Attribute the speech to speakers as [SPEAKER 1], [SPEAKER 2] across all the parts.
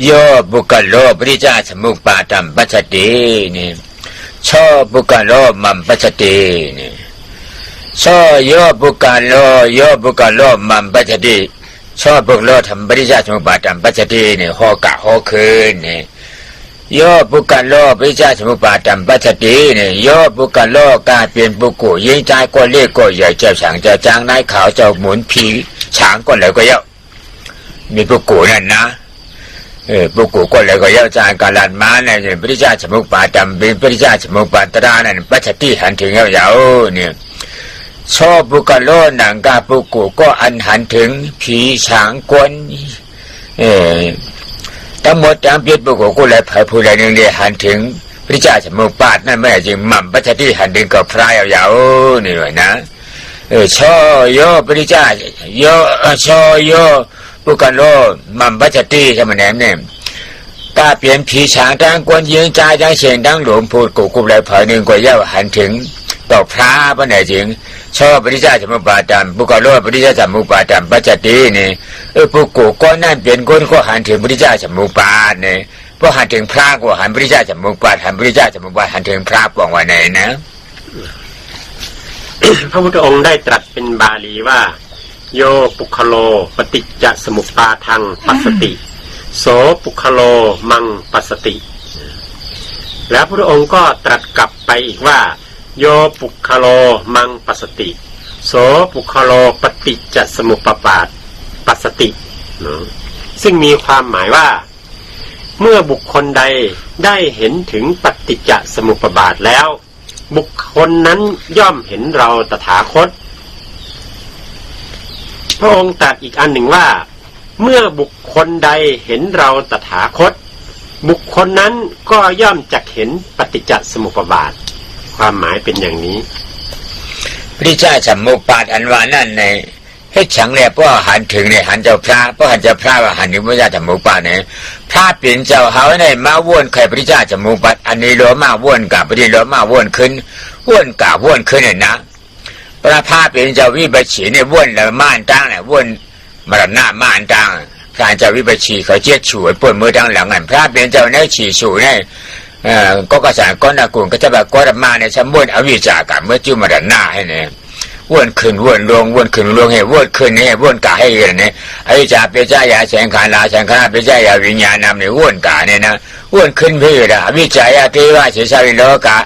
[SPEAKER 1] โยบุกโลปริจาสมุปปาตัมปัสสตินี่ชอบุกโลมัมปัสสตินี่ชอโยบุกโลมัมปัสสติชอบุกโลทำปริจาสมุปปาตัมปัสสตินี่หอกะหอคืนนี่โยบุกโลปริจาสมุปปาตัมปัสสตินี่โยบุกโลกาเปลี่ยนบุกุยิงใจก็เรียกก็ใหญ่เจ้าฉางเจ้าจางนายขาวเจ้าหมุนผีฉางก็แล้วก็เยอะมีบุกุนั่นนะบุกุก็เลยก็เยอะจางการลันมาเนี่ยปริจาสมุปปาตัมเป็นปริจาสมุปปาตรานั่นปัสสติหันถึงยาวๆเนี่ยชอบบุกโลหนังกาบุกุก็อันหันถึงผีฉางกวนทั้งหมดทั้งเพียรบุกุก็เลยเผยผู้ใดหนึ่งเนี่ยหันถึงปริจาสมุปปาทนั่นไม่จริงมั่มปัสสติหันถึงกับพระยาวๆนี่เลยนะชอโยปริจาโยชอโยบุกโลมัมปัสสติใช่ไหมเนี่ยกาเปลี่ยนผีฉางทั้งกวนยิงใจทั้งเสียงทั้งหลวงพูดกุบเลยเผยหนึ่งก็เย้าหันถึงต่อพระปะเนี่ยจริงชอบปริจาสมุปปาตัมบุกโลปริจาสมุปปาตัมปัสสตินี่บุกุก็นั่นเปลี่ยนคนก็หันถึงปริจาสมุปปาเนี่ยพอหันถึงพระก็หันปริจาสมุปปาหันปริจาสมุปปาหันถึงพระบอกว่าไหนนะ
[SPEAKER 2] พระพุทธองค์ได้ตรัสเป็นบาลีว่าโยปุคโลปฏิจจสมุปปาทังปัสสติโสปุคโลมังปัสสติแล้วพระพุทธองค์ก็ตรัสกลับไปอีกว่าโยปุคโลมังปัสสติโสปุคโลปฏิจจสมุปปาทปัสสติซึ่งมีความหมายว่าเมื่อบุคคลใดได้เห็นถึงปฏิจจสมุปบาทแล้วบุคคลนั้นย่อมเห็นเราตถาคตพระองค์ตรัสอีกอันหนึ่งว่าเมื่อบุคคลใดเห็นเราตถาคตบุคคลนั้นก็ย่อมจักเห็นปฏิจจสมุปบาทความหมายเป็นอย่างนี้
[SPEAKER 1] ปริจาสมุปปาทอันว่านั่นในให้ฉังเนี่ยเพราะหันถึงเนี่ยหันเจ้าพระเพราะหันเจ้าพระว่าหันถึงปริจาสมุปปาทเนี่ยพระเปลี่ยนเจ้าเขาเนี่ยมาว่นใครปริจาสมุปปาทอันนี้ล้อมาว่นกับปริล้อมาว่นขึ้นว่นกับว่นขึ้นเนี่ยนะพระพาเปลี่ยนเจ้าวิบัติฉีเนี่ยว่นแล้วม่านตั้งเนี่ยว่นมรณะม่านตั้งพระเจ้าวิบัติฉีเขาเจี๊ยฉวยปวดมือตั้งหลังพระเปลี่ยนเจ้าเนี่ยฉีฉวยเนี่ยก็กระสานก้อนนากุลก็จะแบบก้อนมาเนี่ยชั้นว่นอวิจากับเมื่อจุมรณะให้เนี่ยว่นขึ้นว่นลงว่นขึ้นลงให้ว่นขึ้นให้ว่นกาให้เนี่ยอวิจาเปจายาแสงขาลาแสงขาเปจายาวิญญาณนำเนี่ยว่นกาเนี่ยนะว่นขึ้นเพื่ออวิจายาเทวะเสสาวิโลกา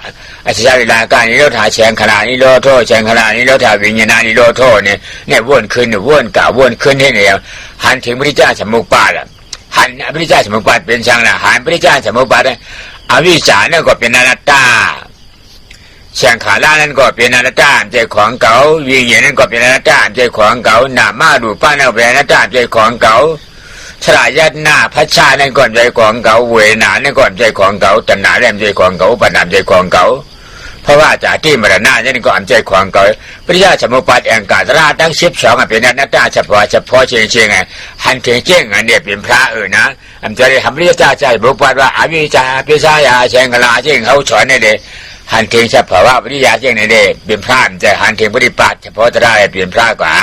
[SPEAKER 1] อสิชาวิลาการนิโรธาแสงขานิโรโทแสงขานิโรธาวิญญาณนิโรโทเนี่ยว่นขึ้นว่นกาว่นขึ้นให้เนี่ยหันถึงปริจาสมุปปาทหันปริจาสมุปปาทเป็นช่างละหันปริจาสมุปปาทอวิชชานั่นก็เป็นอนัตตาแสงขาล่านั่นก็เป็นอนัตตาใจของเก่าวิญญาณนั่นก็เป็นอนัตตาใจของเก่าหนามาดูป้านั่นเป็นอนัตตาใจของเก่าสลายยัดหน้าพัชชานั่นก่อนใจของเก่าเวนานั่นก่อนใจของเก่าตัณหาแรมใจของเก่าปัญญาใจของเก่าเพราะว่าจากที่มรณะนั่นก็อันใจของเก่าปริยาสมุปปาทแองกาตราทั้ง12เป็นอนัตตาเฉพาะเชียงไงหันถึงเจ้งอันเนี่ยเป็นพระนะอันจะได้ทำปริยาใจบุปผาว่าอวิชชาปิสายาแสงขาเจ้งเขาสอนนี่เลยหันถึงเฉพาะว่าปริยาเจ้งนี่เลยเป็นพระจะหันถึงปฏิปัติเฉพาะจะได้เป็นพระกว่า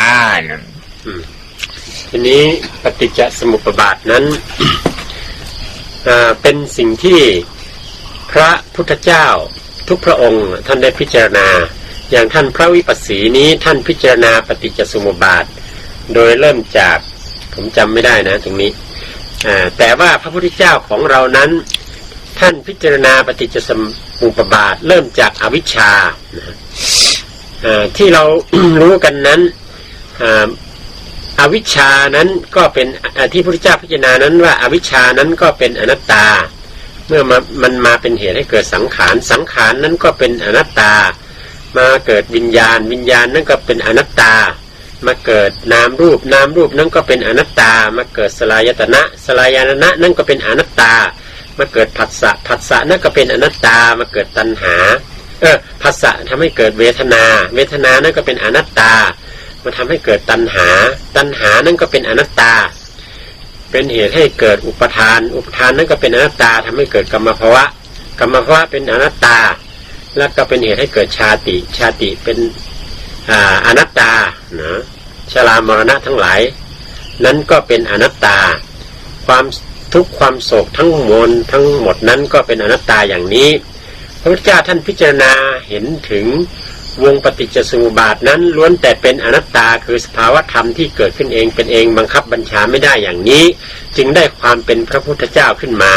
[SPEAKER 2] ทีนี้ปฏิจจสมุปบาทนั้น เป็นสิ่งที่พระพุทธเจ้าทุกพระองค์ท่านได้พิจารณาอย่างท่านพระวิปัสสีนี้ท่านพิจารณาปฏิจจสมุปบาทโดยเริ่มจากผมจำไม่ได้นะตรงนี้แต่ว่าพระพุทธเจ้าของเรานั้นท่านพิจารณาปฏิจจสมุปบาทเริ่มจากอวิชชาที่เรา รู้กันนั้นอวิชชานั้นก็เป็นที่พระพุทธเจ้าพิจารณานั้นว่าอวิชชานั้นก็เป็นอนัตตาเมื่อมันมาเป็นเหตุให้เกิดสังขารสังขารนั้นก็เป็นอนัตตามาเกิดวิญญาณวิญญาณนั้นก็เป็นอนัตตามาเกิดนามรูปนามรูปนั้นก็เป็นอนัตตามาเกิดสลายตนะสลายตนะนั่นก็เป็นอนัตตามาเกิดผัสสะผัสสะนั่นก็เป็นอนัตตามาเกิดตัณหาผัสสะทำให้เกิดเวทนาเวทนานั่นก็เป็นอนัตตามาทำให้เกิดตัณหาตัณหานั่นก็เป็นอนัตตาเป็นเหตุให้เกิดอุปทานอุปทานนั่นก็เป็นอนัตตาทำให้เกิดกรรมภวะกรรมภวะเป็นอนัตตาแล้วก็เป็นเหตุให้เกิดชาติชาติเป็นอนัตตาชรามรณะทั้งหลายนั้นก็เป็นอนัตตาความ ทุกข์ความโศกทั้งมวลทั้งหมดนั้นก็เป็นอนัตตาอย่างนี้พระพุทธเจ้าท่านพิจารณาเห็นถึงวงปฏิจจสมุปบาทนั้นล้วนแต่เป็นอนัตตาคือสภาวธรรมที่เกิดขึ้นเองเป็นเองบังคับบัญชาไม่ได้อย่างนี้จึงได้ความเป็นพระพุทธเจ้าขึ้นมา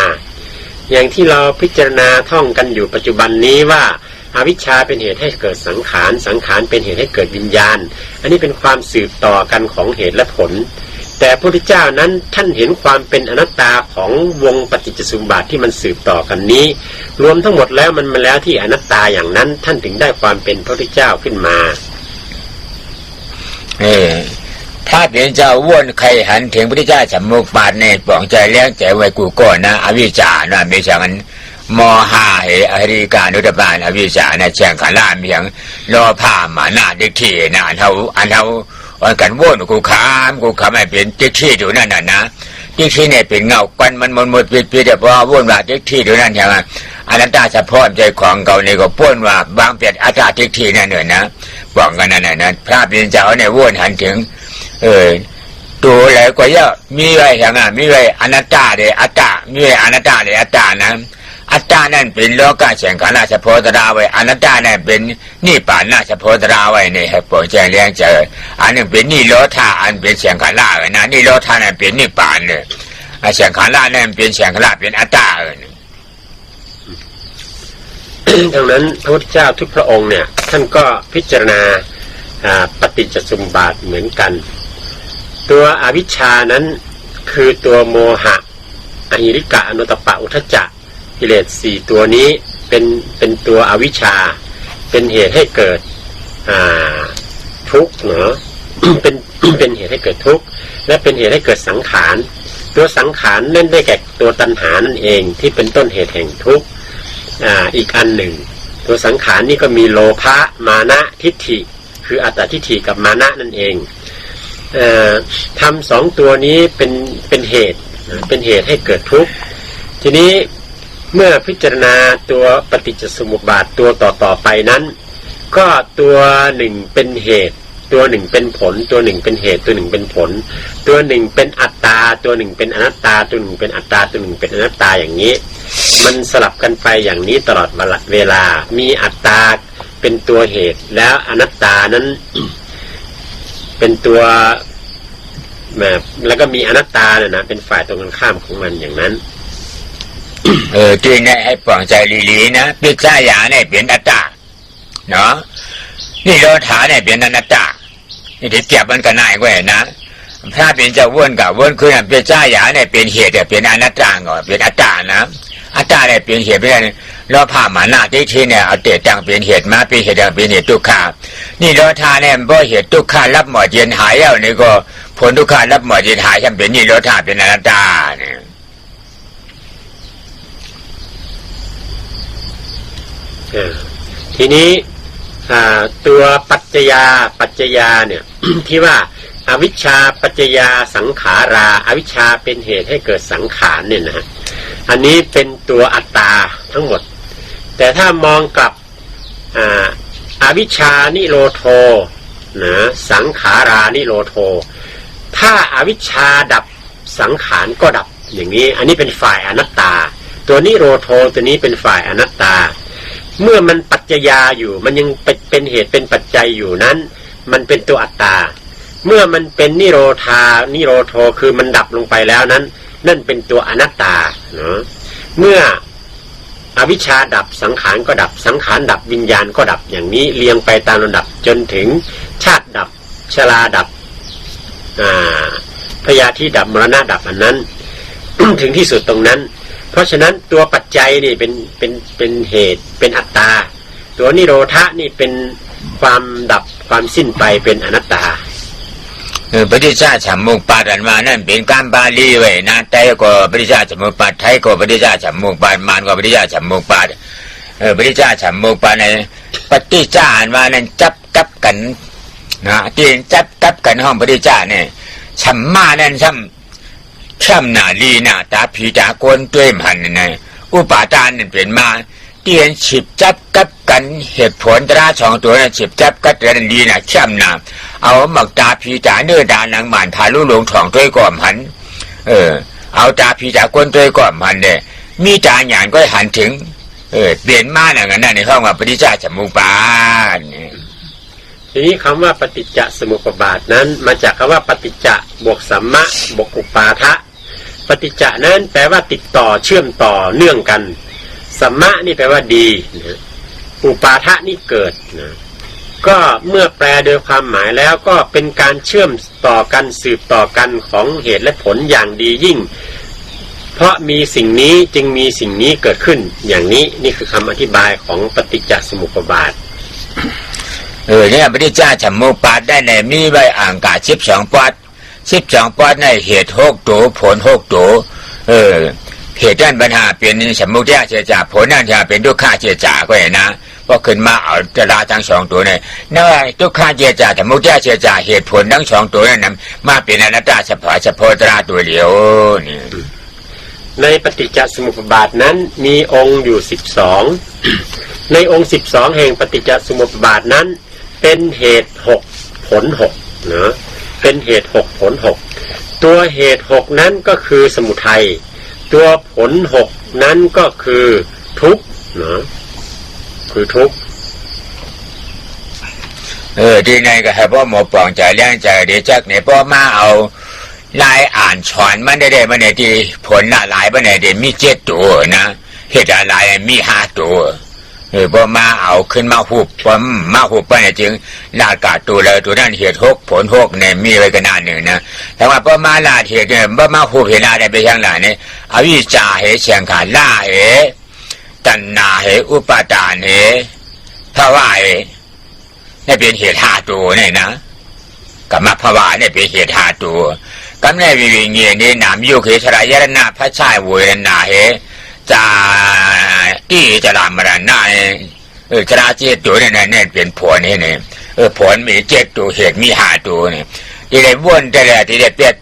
[SPEAKER 2] อย่างที่เราพิจารณาท่องกันอยู่ปัจจุบันนี้ว่าอวิชชาเป็นเหตุให้เกิดสังขารสังขารเป็นเหตุให้เกิดวิญญาณอันนี้เป็นความสืบต่อกันของเหตุและผลแต่พระพุทธเจ้านั้นท่านเห็นความเป็นอนัตตาของวงปฏิจจสมุปบาทที่มันสืบต่อกันนี้รวมทั้งหมดแล้วมันมาแล้วที่อนัตตาอย่างนั้นท่านถึงได้ความเป็นพระพุทธเจ้าขึ้นมา
[SPEAKER 1] ถ้าเป็นเจ้าว้วนใครหันถึงพระพุทธเจ้าสมมุติบาทในปองใจเลี้ยงใจไว้กูก่อนนะอวิชชานะไม่ใช่มันมหาเหอริกานุตบาลอวิชชานะแช่งขาล่าเมียงรอผ้ามาหน้าดิที่นะอันเท่ากันว้วนกูขามไม่เป็นดิที่อยู่นั่นน่ะนะดิที่เนี่ยเป็นเงาควันมันหมดปิดแต่พอว้วนว่าดิที่อยู่นั่นใช่ไหมอนัตตาเฉพาะใจของเก่านี่ก็ป้วนว่าบางเปลี่ยนอัตตาดิที่นั่นเนี่ยนะบอกกันนั่นนะพระเป็นเจ้าเนี่ยว้วนหันถึงตัวอะไรก็เยอะมีไว้อย่างนั้นมีไว้อนัตตาเดอัตตามีไว้อนัตตาเดอัตตานะอัตตานั่นเป็นโลกาแห่งขันธ์เฉพาะตราไว้อนัตตานั่นเป็นนี่ป่านหน้าเฉพาะตราไว้นี่ให้ปล่อยใจเลี้ยงเจออันนึงเป็นนี่โลธาอันเป็นแห่งขันธ์ไว้นะนี่โลธานั่นเป็นนี่ป่านเลยแห่งขันธ์นั่นเป็นแห่งขันธ์เป็นอัตตา
[SPEAKER 2] ดังนั้นพระพุทธเจ้าทุกพระองค์เนี่ยท่านก็พิจารณาปฏิจจสมุปบาทเหมือนกันตัวอวิชชานั้นคือตัวโมหะอหิริกะอนุตตปะอุทธัจจะกิเลส4ตัวนี้เป็นตัวอวิชชาเป็นเหตุให้เกิดทุกข์เนาะ เป็นเหตุให้เกิดทุกข์และเป็นเหตุให้เกิดสังขารตัวสังขารนั่นได้แก่ตัวตัณหานั่นเองที่เป็นต้นเหตุแห่งทุกข์อีกอันหนึ่งตัวสังขารนี่ก็มีโลภะมานะทิฏฐิคืออัตตทิฏฐิกับมานะนั่นเองทำ2ตัวนี้เป็นเหตุให้เกิดทุกข์ทีนี้เมื่อพิจารณาตัวปฏิจจสมุปบาทตัวต่อไปนั้นก็ตัวหนึ่งเป็นเหตุตัวหนึ่งเป็นผลตัวหนึ่งเป็นเหตุตัวหนึ่งเป็นผลตัวหนึ่งเป็นอัตตาตัวหนึ่งเป็นอนัตตาตัวหนึ่งเป็นอัตตาตัวหนึ่งเป็นอนัตตาอย่างนี้มันสลับกันไปอย่างนี้ตลอดเวลามีอัตตาเป็นตัวเหตุแล้วอนัตตานั้น เป็นตัวแล้วก็มีอนัตตาเนี่ยนะเป็นฝ่ายตรงกันข้ามของมันอย่างนั้น
[SPEAKER 1] ที่นี่ให้ปล่องใจลีๆนะปิจายาเนี่ยเป็นอัตตาเนาะนี่โลธาเนี่ยเป็นอนัตตานี่ที่เก็บมันก็น่ายกว่านะถ้าเป็นเจ้าว้วนกับว้วนคือปิจายาเนี่ยเป็นเหตุเป็นอนัตตาก่อนเป็นอัตตานะอัตตาเนี่ยเป็นเหตุเป็นแล้วผ่ามาหน้าที่เนี่ยเอาเตะจังเป็นเหตุมาเป็นเหตุเป็นเหตุทุกขานี่โลธาเนี่ยเพราะเหตุทุกขารับหมอเย็นหายแล้วนี่ก็ผลทุกขารับหมอเย็นหายฉันเป็นนี่โลธาเป็นอนัตตาเนี่ย
[SPEAKER 2] ทีนี้ตัวปัจจยาเนี่ย ที่ว่าอวิชชาปัจจยาสังขาราอวิชชาเป็นเหตุให้เกิดสังขารเนี่ยนะอันนี้เป็นตัวอัตตาทั้งหมดแต่ถ้ามองกลับอวิชชานิโรโธนะสังขารานิโรโธถ้าอวิชชาดับสังขารก็ดับอย่างนี้อันนี้เป็นฝ่ายอนัตตาตัวนิโรโธตัวนี้เป็นฝ่ายอนัตตาเมื่อมันปัจจยาอยู่มันยังเป็นเหตุเป็นปัจจัยอยู่นั้นมันเป็นตัวอัตตาเมื่อมันเป็นนิโรธานิโรโธคือมันดับลงไปแล้วนั้นนั่นเป็นตัวอนัตตาเนาะเมื่ออวิชชาดับสังขารก็ดับสังขารดับวิญญาณก็ดับอย่างนี้เรียงไปตามลำดับจนถึงชาติดับชราดับพยาธิดับมรณะดับอันนั้น ถึงที่สุดตรงนั้นเพราะฉะนั้นตัวปัจจัยนี่เป็นเหตุเป็นอัตตาตัวนิโรธะนี่เป็นความดับความสิ้นไปเป็นอนัตตา
[SPEAKER 1] ปฏิจจสมุปบาทอันมานั่นเป็นการบาลีไว้นะแต่ก็ปฏิจจสมุปบาทไทยก็ปฏิจจสมุปบาทมารก็ปฏิจจสมุปบาทปฏิจจสมุปบาทในปฏิจจอันมานั่นจับกับกันนะที่จับกับกันห้องปฏิจจเนี่ยสัมมานั่นช่ำหน้าลีหน้าตาผีตาโกนด้วยมันนะอุปาทานนั่นเป็นมาเตียนฉิบจับกับกันเหตุผลตรา2ตัวนั้นฉิบจับกับกันลีน่ะช่ำหน้าเอาหมักตาผีตาเนื้อดาหนังหมันพาลุลงถ่องด้วยก่อมหัน เอาตาผีตาคนตัวก่อนมันเนี่ยมีตาหยานก็หันถึงเปลี่ยนมาอย่างนั้นในห้องว่าปฏิจจสมุปบาท
[SPEAKER 2] ทีนี้คำว่าปฏิจจสมุปบาทนั้นมาจากคำว่าปฏิจจบวกสัมมะบวกอุปาทะปฏิจจนั้นแปลว่าติดต่อเชื่อมต่อเนื่องกันสัมมะนี่แปลว่าดีนะอุปาทะนี่เกิดนะก็เมื่อแปลโดยความหมายแล้วก็เป็นการเชื่อมต่อกันสืบต่อกันของเหตุและผลอย่างดียิ่งเพราะมีสิ่งนี้จึงมีสิ่งนี้เกิดขึ้นอย่างนี้นี่คือคำอธิบายของปฏิจจสมุปบาท
[SPEAKER 1] เนี่ยปฏิจจสมุปบาทได้ในมีไว้อ่างกา12ปัด12ปัดในเหตุ6ตัวผล6ตัวเหตุด้านปัญหาเป็นสมุทัยเจจาผลนั่นจะเป็นทุกขาเจจาก็เห็นนะพอขึ้นมาเอาตราทั้ง2ตัวเนี่ยนั่นทุกขาเจจาสมุทัยเจจาเหตุผลทั้ง2ตัวนั้นมาเป็นอนัตตาเฉพาะตราตัวเดียวนี่
[SPEAKER 2] ในปฏิจจสมุปบาทนั้นมีองค์อยู่12ในองค์12แห่งปฏิจจสมุปบาทนั้นเป็นเหตุ6ผล6นะเป็นเหตุ6ผล6ตัวเหตุ6นั้นก็คือสมุทัยตัวผล6นั้นก็คือทุกข์นะคือทุกข์
[SPEAKER 1] ที่ไหนก็ให้พ่อหมอปองใจเลี้ยงใจเดี๋ยวจักเนี่ยพ่อมาเอาลายอ่านฉอนมันได้มาในที่ผลละลายมาในที่มี7ตัวนะเหตุอะไรมี5ตัวพอมาเอาขึ้นมาหุบพอมาหุบไปเนี่ยจึงลาดกาตัวเลยตัวนั้นเหตุ6ผล6เนี่ยมีไว้ขนาดหนึ่งนะแต่ว่าพอมาลาดเหตุเนี่ยพอมาหุบเหตุอะไรไปอย่างไรเนี่ยอวิชชาเหตุเชียงขาล่าเหตุตัณหาเหตุอุปาทานเหตุภาวะเหตุนี่เป็นเหตุ5ตัวเนี่ยนะกับมาภาวะเนี่ยเป็นเหตุ5ตัวกำเนิดวิญญาณนี่นามยุคเหตุสลายยรณะพระชายเวรนาเหตุจาที่จะรามรณะจราเจตัวเนี่ยเป็นผลนี่เนี่ยผลมี7ตัวเหตุมี5ตัวเนี่ยที่ได้วนแต่ละที่ได้เปลี่ยน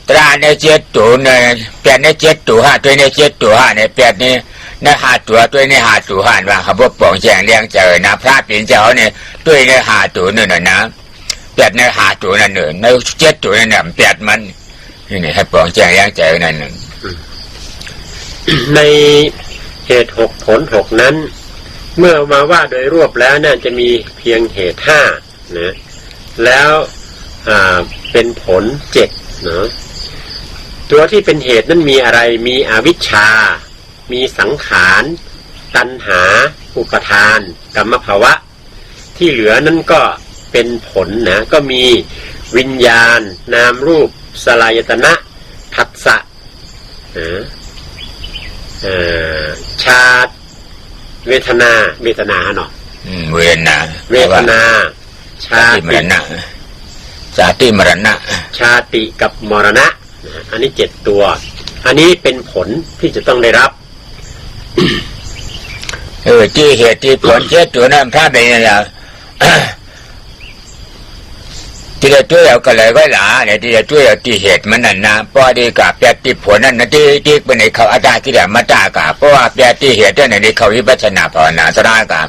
[SPEAKER 1] ตราใน7ตัวเนี่ยเปลี่ยนใน7ตัว5ตัวใน7ตัว5เนี่ยเปลี่ยนนี่ใน5ตัวตัวใน5ตัว5ว่าเขาบอกปองแจงเลี้ยงเจอนะพระเป็นเจ้าเนี่ยตัวใน5ตัวนั่นนะเปลี่ยนใน5ตัวนั่นใน7ตัวนั่นเปลี่ยนมันนี่ให้ปองแจงเลี้ยงเจอนั่น
[SPEAKER 2] ในเหตุ6ผล6นั้นเมื่อมาว่าโดยรวบแล้วน่าจะมีเพียงเหตุ5นะแล้วเป็นผล7นะตัวที่เป็นเหตุนั้นมีอะไรมีอวิชชามีสังขารตัณหาอุปทานกรรมภวะที่เหลือนั้นก็เป็นผลนะก็มีวิญญาณนามรูปสลายตนะผัสสะชาติเวทนาเนาะ
[SPEAKER 1] เวทนา
[SPEAKER 2] ชาติมรณะชาติกับมรณะอันนี้7ตัวอันนี้เป็นผลที่จะต้องได้รับ
[SPEAKER 1] ที่เหตุที่ผล7ตัวนั้นพระเป็นอะไรที่จะช่วยเอาก็เลยไว้หลาเนี่ยที่จะช่วยเอาที่เหตุมันนั่นนะเพราะดีกับแปดที่ผลนั่นนะที่เป็นในเขาอาจารย์ที่เดียมาตากาเพราะว่าแปดที่เหตุนั่นในเขาวิปัสสนาภาวนาสระกา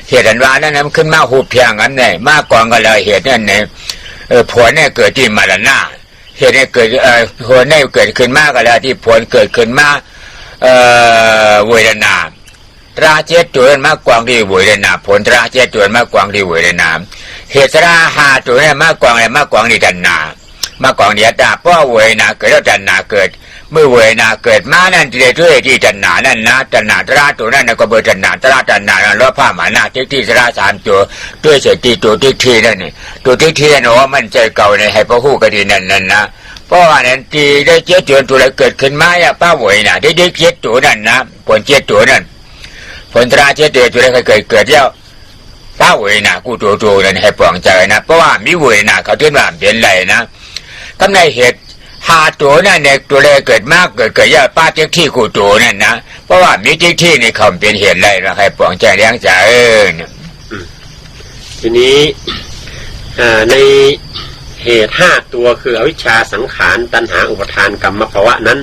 [SPEAKER 1] เหตุอันว่านั้นมันขึ้นมาหูเพียงกันเนี่ยมากกว่าก็เลยเหตุนั่นเนี่ยผลเนี่ยเกิดที่มรณะเหตุเนี่ยเกิดผลเนี่ยเกิดขึ้นมากก็เลยที่ผลเกิดขึ้นมาเวทนาตราเจตตัวมากกว่าที่เวทนาผลตราเจตตัวมากกว่าที่เวทนาเหตุราหาตัวเนี่ยมากกว่าอะไรมากกว่าที่ตัณหามากกว่าที่อัตตาเพราะเวทนาเกิดแล้วตัณหาเกิดเมื่อเวทนาเกิดมานั่นที่ด้วยที่ตัณหานั่นนะตัณหาตราตัวนั้นก็เบอร์ตัณหาตราตัณหาแล้วผ้าหมานาที่ตรา3ตัวด้วยเสติตัวที่นั่นนี่ตัวที่นั่นว่ามันใจเก่าในให้พระผู้กดีนั่นนะเพราะว่านั้นที่ได้เจตตัวอะไรเกิดขึ้นมาอย่าป้าเวทนาได้เจตตัวนั้นนะผลเจตตัวนั้นผลตราเจตตัวอะไรเกิดแล้วป้าเวนะกูตัวนั่นให้ปลองใจนะเพราะว่ามีเวนะเขาถึงว่าเป็นไรนะกำในเหตุ5ตัวนั่นเนี่ยตัวแรกเกิดมากเกิดยาป้าเจ้าที่กูตัวนั่นนะเพราะว่ามีที่ในเขาเป็นเหตุไรนะให้ปลองใจเลี้ยงใจ
[SPEAKER 2] ทีนี้ในเหตุ5ตัวคืออวิชชาสังขารตัณหาอุปทานกรรมภวะนั้น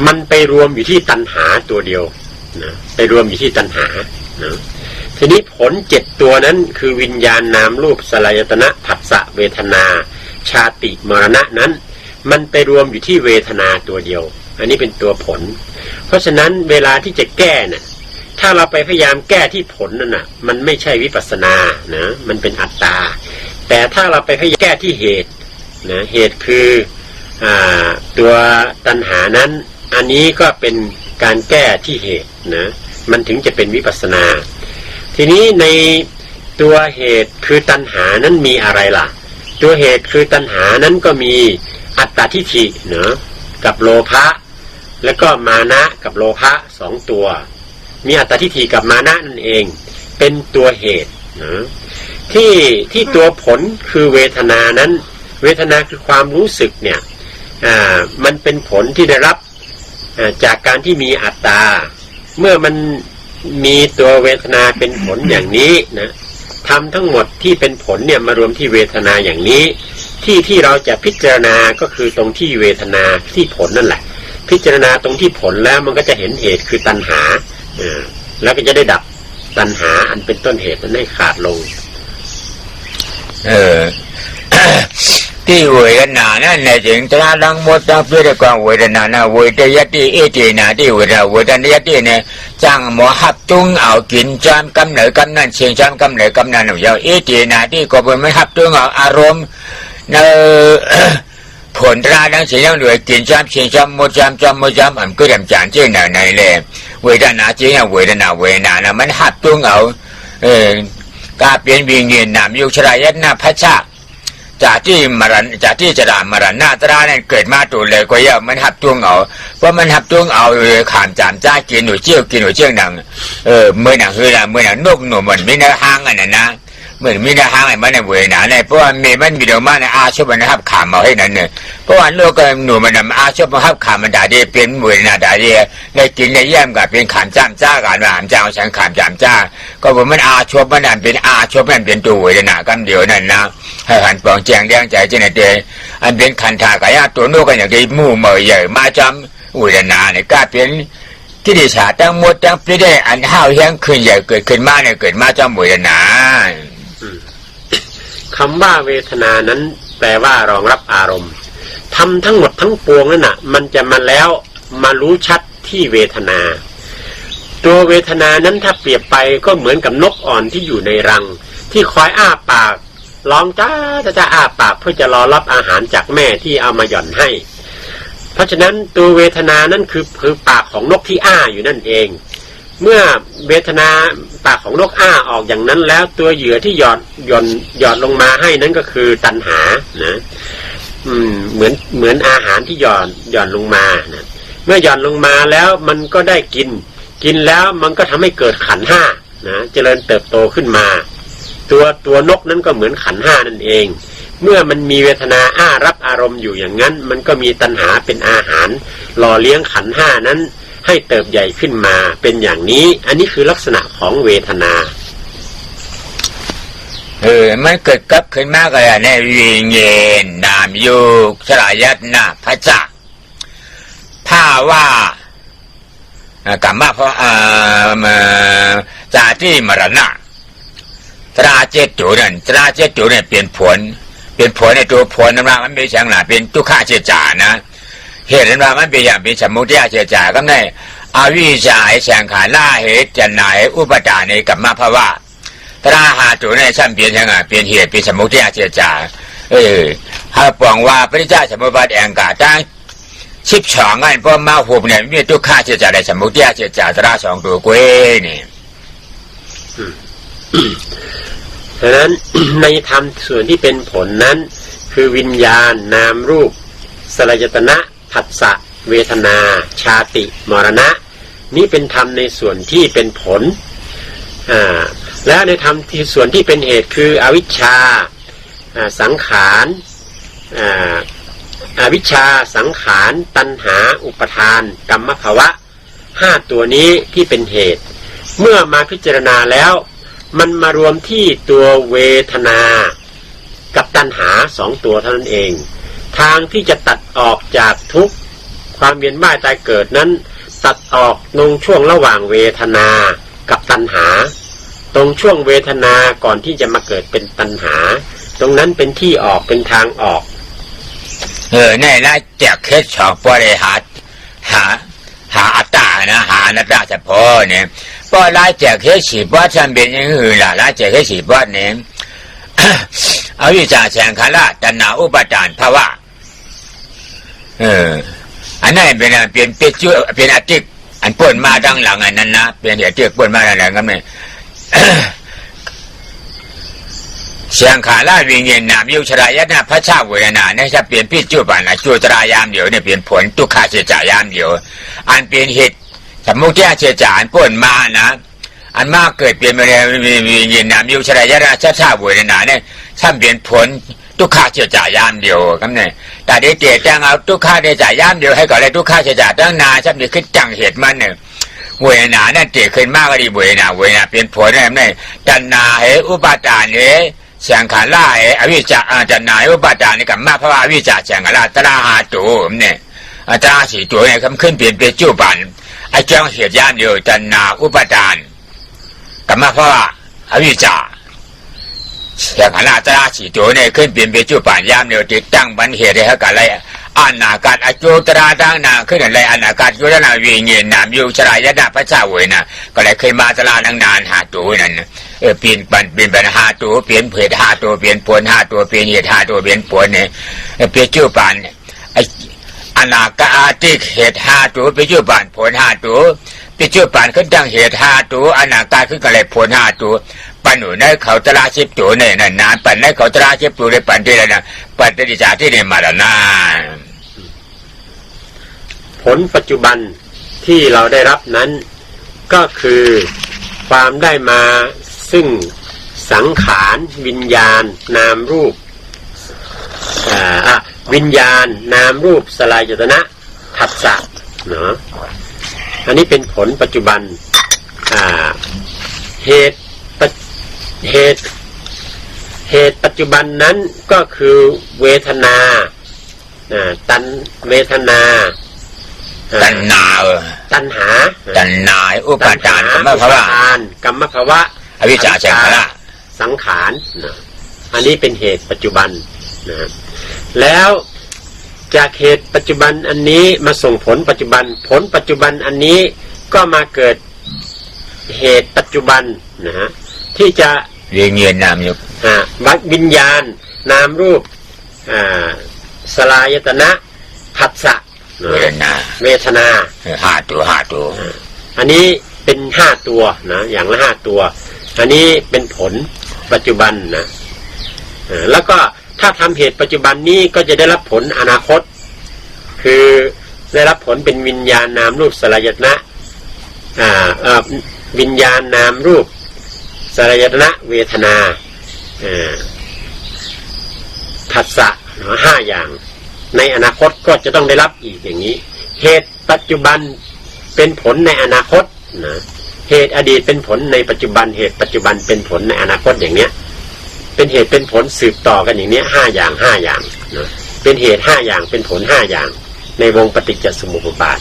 [SPEAKER 2] มันไปรวมอยู่ที่ตัณหาตัวเดียวนะไปรวมอยู่ที่ตัณหานะทีนี้ผล7ตัวนั้นคือวิญญาณนามรูปสลายตนะผัสสะเวทนาชาติมรณะนั้น มันไปรวมอยู่ที่เวทนาตัวเดียวอันนี้เป็นตัวผลเพราะฉะนั้นเวลาที่จะแก้น่ะถ้าเราไปพยายามแก้ที่ผลนั่นน่ะมันไม่ใช่วิปัสสนานะมันเป็นอัตตาแต่ถ้าเราไปพยายามแก้ที่เหตุนะเหตุคือตัวตัณหานั้นอันนี้ก็เป็นการแก้ที่เหตุนะมันถึงจะเป็นวิปัสสนาทีนี้ในตัวเหตุคือตัณหานั้นมีอะไรล่ะตัวเหตุคือตัณหานั้นก็มีอัตตทิฏฐิเนาะกับโลภะแล้วก็มานะกับโลภะสองตัวมีอัตตทิฏฐิกับมานะนั่นเองเป็นตัวเหตุนะที่ตัวผลคือเวทนานั้นเวทนาคือความรู้สึกเนี่ยมันเป็นผลที่ได้รับจากการที่มีอัตตาเมื่อมันมีตัวเวทนาเป็นผลอย่างนี้นะทำทั้งหมดที่เป็นผลเนี่ยมารวมที่เวทนาอย่างนี้ที่เราจะพิจารณาก็คือตรงที่เวทนาที่ผลนั่นแหละพิจารณาตรงที่ผลแล้วมันก็จะเห็นเหตุคือตัณหาแล้วก็จะได้ดับตัณหาอันเป็นต้นเหตุนั้นให้ขาดลง
[SPEAKER 1] ที่เวทนานั่นในจริงตราลังหมดตั้งเพื่อความเวทนานะเวทยติเอตินาที่เวทนายติเนี่ยจังหมอหับตุ้งเอากินจามกำเนิดกำนันเชียงจามกำเนิดกำนันหนูยาวเอตินาที่ก็เป็นไม่หับตุ้งเอาอารมณ์ในผลตราดังเสียงด้วยกินจามเชียงจามโมจามจามโมจามอันก็ดำจานเจ้าหน้าในเลยเวทนาจริงเวทนานะมันหับตุ้งเอากาเปลี่ยนวิญญาณนามยุชรายนาพระชาจากที่จะด่ามรณะตราเนี่ยเกิดมาตัวเลยก็ย่อมันหับตัวเอาเพราะมันหับตัวเอาขามจามจ้ากินหนูเจียวกินหนูเจียวหนังเมื่อหนังคือเมื่อหนังนกหนูมันไม่ได้ห้างอันนั้นนะเหมือนมีได้ห้างไอ้มันในเวนาเนี่ยเพราะว่ามันมีเดียวมาในอาชบมันหับขามมาให้นั่นเนี่ยเพราะว่าโลกก็หนูมันอาชบมันหับขามมันด่าดีเป็นเวนาด่าดีในกินในแย่มกับเป็นขามจ้ามจ้ากันว่าขามจ้าฉันขามจามจ้าก็ว่ามันอาชบมันนั่นเป็นอาชบมันเป็นตัวเวนากันเดียวนั่นนะให้หันปองแจงแดงใจเจนเดอันเป็นขันธากายะตัวโน้กันอย่างที่มู่เมย์ใหญ่มาจำอุดนาเนี่ยก็เป็นที่ดิฉาตั้งหมดตั้งปีได้อันห้าวแห้งขึ้นใหญ่เกิดขึ้นมาเนี่ยเกิดมาจำอุดนา
[SPEAKER 2] คำว่าเวทนานั้นแปลว่ารองรับอารมณ์ทำทั้งหมดทั้งปวงนั่นน่ะมันจะมาแล้วมารู้ชัดที่เวทนาตัวเวทนานั้นถ้าเปรียบไปก็เหมือนกับนกอ่อนที่อยู่ในรังที่คอยอ้าปากร้องจ้าอ้าปากเพื่อจะรอรับอาหารจากแม่ที่เอามาหย่อนให้เพราะฉะนั้นตัวเวทนานั้นคือปากของนกที่อ้าอยู่นั่นเองเมื่อเวทนาปากของนกอ้าออกอย่างนั้นแล้วตัวเหยื่อที่หย่อนลงมาให้นั้นก็คือตัณหานะเหมือนอาหารที่หย่อนลงมานะเมื่อหย่อนลงมาแล้วมันก็ได้กินแล้วมันก็ทำให้เกิดขันธ์ห้านะเจริญเติบโตขึ้นมาตัวนกนั้นก็เหมือนขันธ์ห้านั่นเองเมื่อมันมีเวทนาอ้ารับอารมณ์อยู่อย่างนั้นมันก็มีตัณหาเป็นอาหารหล่อเลี้ยงขันธ์ห้านั้นให้เติบใหญ่ขึ้นมาเป็นอย่างนี้อันนี้คือลักษณะของเวทนา
[SPEAKER 1] มันเกิดกับขึ้นมากเลยในวิญญาณนามยุกสลายัตนาพระจักถ้าว่ากรรมะเพราะจาที่มรณะตราเจตุนั่นตราเจตุเนี่ยเปลี่ยนผลในตัวผลนั้นว่ามันเป็นอย่างหนาเป็นทุกขาเจจานะเหตุนั้นว่ามันเป็นอย่างเป็นสมุทัยเจจาก็ได้อวิชชาแสงขาล่าเหตุจันไหนอุปทานในกรรมะภาวะตราหาตุเนี่ยชั้นเปลี่ยนอย่างเปลี่ยนเหตุเป็นสมุทัยเจจาหาปองว่าพระเจ้าสมุปบาทแองกาตั้ง12อันเพราะมาหุบเนี่ยมีทุกขาเจจาในสมุทัยเจจาตราสองตัวเกวยนี่
[SPEAKER 2] ดังนั้น ในธรรมส่วนที่เป็นผลนั้นคือวิญญาณนามรูปสลายตนะผัสสะเวทนาชาติมรณะนี้เป็นธรรมในส่วนที่เป็นผลและในธรรมที่ส่วนที่เป็นเหตุคืออวิชชาสังขารอวิชชาสังขารตัณหาอุปทานกรรมภวะ5ตัวนี้ที่เป็นเหตุเมื่อมาพิจารณาแล้วมันมารวมที่ตัวเวทนากับตัณหา2ตัวเท่านั้นเองทางที่จะตัดออกจากทุกข์ความเวียนว่ายตายเกิดนั้นตัดออกตรงช่วงระหว่างเวทนากับตัณหาตรงช่วงเวทนาก่อนที่จะมาเกิดเป็นตัณหาตรงนั้นเป็นที่ออกเป็นทางออก
[SPEAKER 1] ในละแจกเคสสองปอเลยหาอัตตานะหาอนัตตาเฉพาะเนี่ยปอละแจกเคสสี่ปอทำเป็นอย่างอื่นละแจกเคสสี่ปอเนี่ยอวิชชาแสงขันละตัณหาอุปาทานภาวะอันนั้นเป็นจุเป็นอติกอันป่นมาดังหลังอันนั้นนะเป็นอติกป่นมาดังหลังก็ไม่เสียงขาลาวิญญาณนามยุชรายนะพระชาเวทนาเนี่ยจะเปลี่ยนพิจุบันนะจุตรายามเดียวเนี่ยเปลี่ยนผลทุกขาเสียจ่ายามเดียวอันเปลี่ยนเหตุสมมุติเสียจ่าอันป่นมานะอันมากเกิดเปลี่ยนมาเลยวิญญาณนามยุชรายนะชาเวทนาเนี่ยถ้าเปลี่ยนผลทุกขาเสียจ่ายามเดียวครับเนี่ยแต่ได้เจตจังเอาทุกขาได้จ่ายามเดียวให้ก่อนเลยทุกขาเสียจ่าตั้งนานถ้ามีขึ้นจังเหตุมันเนี่ยเวทนานั่นเจตขึ้นมากก็ดีเวทนาเปลี่ยนผลอะไรเนี่ยตัณหาอุปาทานเสียงขาล่าอวิชชาจันนาอุปาทานนี่กับมาเพราะว่าอวิชชาเสียงขาล่าตราหาตูเนี่ยตราสีตัวเนี่ยคำขึ้นเปลี่ยนเป็นจุบันไอ้เจ้าเหตุยานเดียวจันนาอุปาทานกับมาเพราะว่าอวิชชาเสียงขาล่าตราสีตัวเนี่ยขึ้นเปลี่ยนเป็นจุบันยามเดียวติดตั้งบันเหตุได้ให้กับอะไรอนาคตอจุตราตั้งนาขึ้นอะไรอนาคตยุทธนาวิญญาณนามยุชรายนะพระเจ้าเวนะก็เลยเคยมาตราตั้งนานหาตัวนั่นเปลี่ยนปัญหาตัวเปลี่ยนเพศ5ตัวเปลี่ยนผล5ตัวเปลี่ยนเหตุ5ตัวเปลี่ยนผลเนี่ยเปลี่ยนจุบันอนาคตติเหตุ5ตัวเปลี่ยนจุบันผล5ตัวเปลี่ยนจุบันขึ้นตั้งเหตุ5ตัวอนาคตขึ้นก็เลยผล5ตัวปันหนุนในเขาตราชิบตัวเนี่ยนานปันในเขาตราชิบตัวเลยปันที่แล้วนะปันติจาที่เนี่ยมาแล้วนะ
[SPEAKER 2] ผลปัจจุบันที่เราได้รับนั้นก็คือความได้มาซึ่งสังขารวิญญาณนามรูปวิญญาณนามรูปสลายยตนะผัสสะเนาะอันนี้เป็นผลปัจจุบันเหตุปัจจุบันนั้นก็คือเวทนาตัณเวทนา
[SPEAKER 1] ตัณหาตัณหาอุปาทานกรรมภาวะอวิชชา
[SPEAKER 2] สังขารอันนี้เป็นเหตุปัจจุบันนะแล้วจากเหตุปัจจุบันอันนี้มาส่งผลปัจจุบันผลปัจจุบันอันนี้ก็มาเกิดเหตุปัจจุบันนะฮะที่จะ
[SPEAKER 1] วิญญาณนามยุ
[SPEAKER 2] วิญญาณนามรูปสลายตนะผัสสะเวทนา
[SPEAKER 1] 5ตัว
[SPEAKER 2] อันนี้เป็น5ตัวนะอย่างละ5ตัวอันนี้เป็นผลปัจจุบันนะแล้วก็ถ้าทำเหตุปัจจุบันนี้ก็จะได้รับผลอนาคตคือได้รับผลเป็นวิญญาณนามรูปสลายตนะวิญญาณนามรูปสลายตนะเวทนาผัสสะ5อย่างในอนาคตก็จะต้องได้รับอีกอย่างนี้เหตุปัจจุบันเป็นผลในอนาคตนะเหตุอดีตเป็นผลในปัจจุบันเหตุปัจจุบันเป็นผลในอนาคตอย่างเนี้ยเป็นเหตุเป็นผลสืบต่อกันอย่างเนี้ย5อย่างนะเป็นเหตุ5อย่างเป็นผล5อย่างในวงปฏิจจสมุปบาท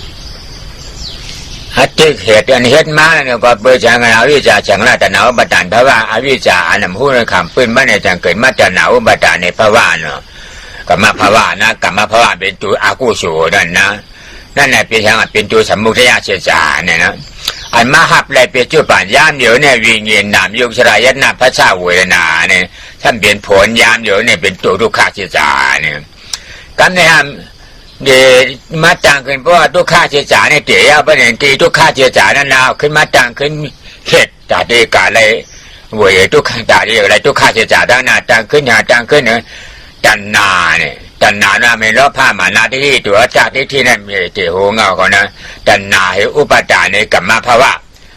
[SPEAKER 1] ฮัตติเหตุอันเหตุมาเนี่ยก็เปิดจากอวิชชาจังละตัณหาอุปาทานเพราะว่าอวิชชาอันนั้นผู้ในคำพื้นบ้านในจังเกิดมาตัณหาอุปาทานในภาวะเนาะกรรมภาวะนะกรรมภาวะเป็นตัวอากุศลนั่นนะนั่นแหละเป็นทางเป็นตัวสมุทัยเสียจาเนี่ยนะอันมาหับเลยเป็นจุดปัญญามเดียวเนี่ยวิญญาณนามยุชรายนะพระชาเวทนาเนี่ยท่านเป็นผลยามเดียวเนี่ยเป็นตัวทุกขเสียจาเนี่ยกันเนี่ยเดี๋ยวมาต่างขึ้นเพราะว่าทุกขเสียจาเนี่ยเดี๋ยวประเด็นที่ทุกขเสียจานั่นเอาขึ้นมาต่างขึ้นเหตุจากที่การอะไรเวยทุกขจากที่อะไรทุกขเสียจาด้านหน้าต่างขึ้นหน้าต่างขึ้นเนี่ยตัณหาเนี่ยตัณหาน่ะไม่รอบผ้ามานาที่ตัวจากที่นั่นมีเจโหเงาเขานะตัณหาอุปาทานในกรรมภาวะ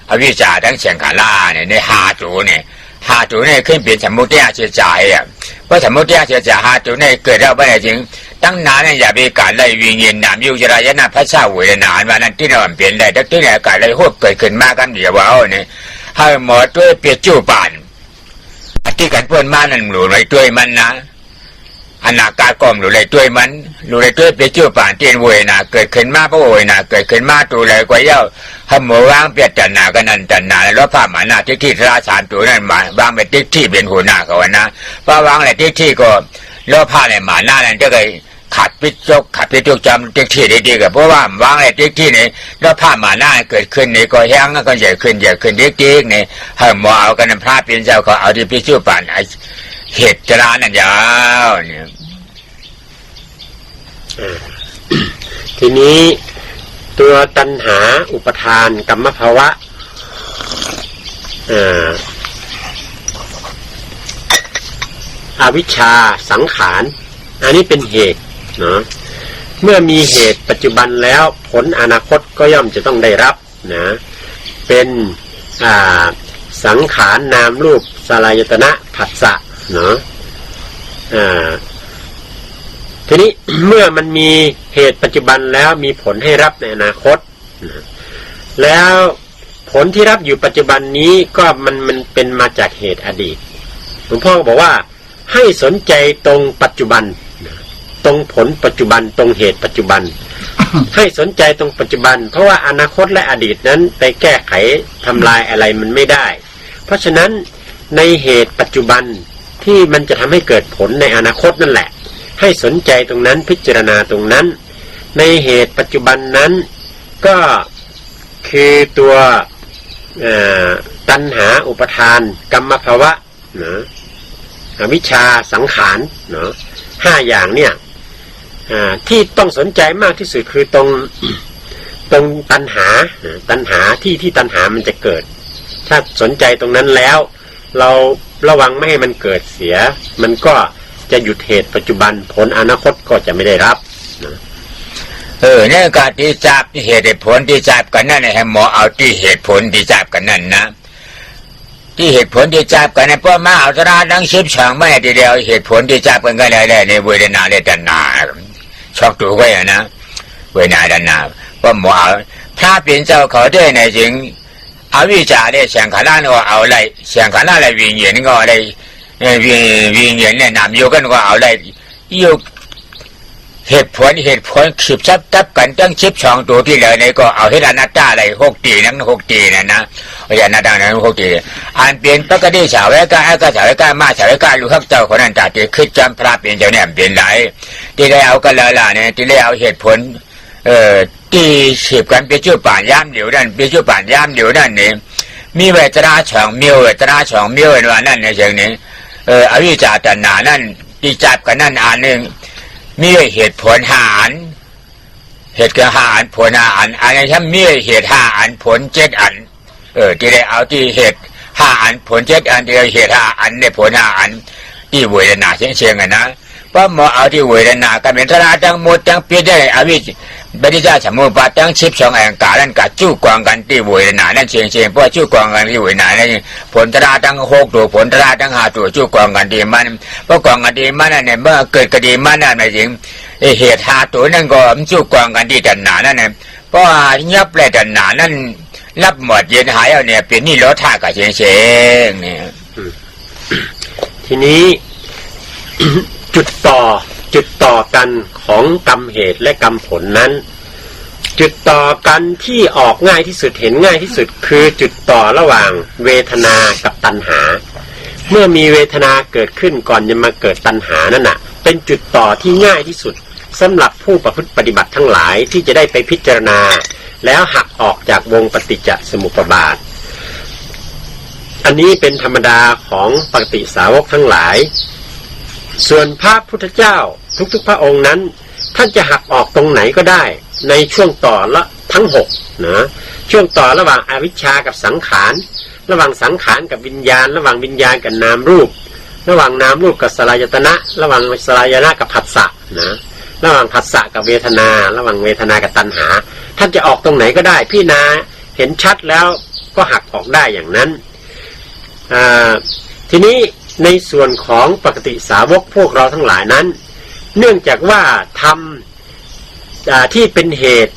[SPEAKER 1] อวิชชาทั้งเสียงขาล่าเนี่ยใน5ตัวเนี่ย5ตัวเนี่ยขึ้นเป็นสมุทัยเสียใจอ่ะเพราะสมุทัยเสียใจ5ตัวเนี่ยเกิดแล้วไม่ได้จริงตั้งนานเนี่ยอย่าไปการไล่วิญญาณนามยุชรายนะพระเจ้าเวทนาวันนั้นที่เราเปลี่ยนได้ทั้งที่เนี่ยการไล่หวบเกิดขึ้นมากันเดี๋ยวเอาเนี่ยให้หมอตัวเปียจูปานที่กันเพื่อนมานั่นหลุดไว้ด้วยมันนะอนาคตกรมหลุดเลยด้วยมันหลุดเลยด้วยเปียจูปานเตียนเวนะเกิดขึ้นมาเพราะเวนะเกิดขึ้นมาตัวเลยกว่าเย้าให้หมอวางเปียจันนากันนั่นจันนาแล้วผ้าหมาหน้าที่ราชานตัวนั้นมาวางไปที่เป็นหัวหน้าเขานะพอวางอะไรที่ก็แล้วผ้าในหมาหน้านั่นจะเคย ขัดปิดจำติ๊กที่ดีๆกับเพราะว่าวางไอ้ติ๊กที่นี่แล้วภาพมาหน้าเกิดขึ้นนี่ก็แห้งก็ใหญ่ขึ้นติ๊กนี่ให้หมอเอากันพระเป็นเจ้าก็เอาที่พิจูป่านไอ้เหตุจรานั่นยาวเนี่ย
[SPEAKER 2] ทีนี้ตัวตัณหาอุปทานกรรมภาวะอวิชชาสังขารอันนี้เป็นเหตุเนาะเมื่อมีเหตุปัจจุบันแล้วผลอนาคตก็ย่อมจะต้องได้รับนะเป็นสังขารนามรูปสลายตนะผัสสะเนาะทีนี้ เมื่อมันมีเหตุปัจจุบันแล้วมีผลให้รับในอนาคตนะแล้วผลที่รับอยู่ปัจจุบันนี้ก็มันเป็นมาจากเหตุอดีตหลวงพ่อก็บอกว่าให้สนใจตรงปัจจุบันตรงผลปัจจุบันตรงเหตุปัจจุบัน ให้สนใจตรงปัจจุบันเพราะว่าอนาคตและอดีตนั้นไปแก้ไขทำลายอะไรมันไม่ได้เพราะฉะนั้นในเหตุปัจจุบันที่มันจะทำให้เกิดผลในอนาคตนั่นแหละให้สนใจตรงนั้นพิจารณาตรงนั้นในเหตุปัจจุบันนั้นก็คือตัวตัณหาอุปทานกรรมภาวะนะอวิชชาสังขารเนาะ5อย่างเนี่ยที่ต้องสนใจมากที่สุดคือตรงตัณหาที่ตัณหามันจะเกิดถ้าสนใจตรงนั้นแล้วเราระวังไม่ให้มันเกิดเสียมันก็จะหยุดเหตุปัจจุบันผลอนาคตก็จะไม่ได้รับนะ
[SPEAKER 1] เนี่ยการที่จับเหตุผลที่จับกันนั่นให้หมอเอาที่เหตุผลที่จับกันนั่นนะที่เหตุผลที่จับกันเนี่ยเพราะมาเอาตราดังชิบช่างไม่ทีเดียวเหตุผลที่จับกันก็ได้ในเวทนาเวทนาชอบตัวไว้นะเวทนาดันนาเพราะหมอเอาพระเป็นเจ้าเขาได้ในจริงอวิชชาได้เสียงขาล่านก็เอาอะไรเสียงขาล่าอะไรวิญญาณก็อะไรวิญญาณเนี่ยนำโยกันก็เอาอะไรโยกเหตุผลขีบซับกันตั้งชิบช่องตัวที่เลยในก็เอาให้อนัตตาอะไร6 ตีนั่น6 ตีนั่นนะอนัตตานั้น6 ตีอันเปลี่ยนปกติสาวก็สาวก็มาสาวก็รู้ฮักเจ้าคนนั้นตาตีขึ้นจำพระเป็นเจ้าเนี่ยเปลี่ยนไหลที่ได้เอากันละล่ะเนี่ยที่ได้เอาเหตุผลที่ขีบกันเป็นชื่อป่านย่ำเดียวนั่นเป็นชื่อป่านย่ำเดียวนั่นนี่มีเวทนาช่องมีเวทนาช่องมีเวทนานั่นในเชิงนี้อวิชชาตัณหานั่นที่จับกันนั่นอันหนึ่งมีเหตุผล5 อันเหตุกับ5 อันผล5 อันอันนี้ถ้ามีเหตุ5 อันผล7 อันที่ได้เอาที่เหตุ5 อันผล7 อันที่ได้เหตุ5 อันในผล5 อันที่เวทนาเชียงๆกันนะเพราะหมอเอาที่เวทนากันเป็นตราทั้งหมดทั้งเปียได้อวิชปฏิจจสมุปบาททั้ง12แห่งกานั่นกับจู้กวางกันที่เวทนานั่นเชียงๆเพราะจู้กวางกันที่เวทนานั่นผลตราทั้ง6 ตัวผลตราทั้ง5 ตัวจู้กวางกันที่มันเพราะกวางกันที่มันนั่นเนี่ยเมื่อเกิดกระดีมันนั่นหมายถึงเหตุ5 ตัวนั่นก็มันจู้กวางกันที่ตัณหานั่นเนี่ยเพราะยับเลยตัณหานั่นรับหมดเย็นหายเอาเนี่ยเป็นนี่ลดท่ากับเชียงๆเนี่ย
[SPEAKER 2] ทีนี้ จุดต่อกันของกรรมเหตุและกรรมผลนั้นจุดต่อกันที่ออกง่ายที่สุดเห็นง่ายที่สุดคือจุดต่อระหว่างเวทนากับตัณหาเมื่อมีเวทนาเกิดขึ้นก่อนจะมาเกิดตัณหานั่นน่ะเป็นจุดต่อที่ง่ายที่สุดสำหรับผู้ประพฤติปฏิบัติทั้งหลายที่จะได้ไปพิจารณาแล้วหักออกจากวงปฏิจจสมุปบาทอันนี้เป็นธรรมดาของปกติสาวกทั้งหลายส่วนพระพุทธเจ้าทุกๆพระองค์นั้นท่านจะหักออกตรงไหนก็ได้ในช่วงต่อละทั้ง6นะช่วงต่อระหว่างอวิชชากับสังขารระหว่างสังขารกับวิญญาณระหว่างวิญญาณกับนามรูประหว่างนามรูปกับสลายตนะระหว่างสลายตนะกับผัสสะนะระหว่างผัสสะกับเวทนาระหว่างเวทนากับตัณหาท่านจะออกตรงไหนก็ได้พี่นาเห็นชัดแล้วก็หักออกได้อย่างนั้นทีนี้ในส่วนของปกติสาวกพวกเราทั้งหลายนั้นเนื่องจากว่าทำที่เป็นเหตุ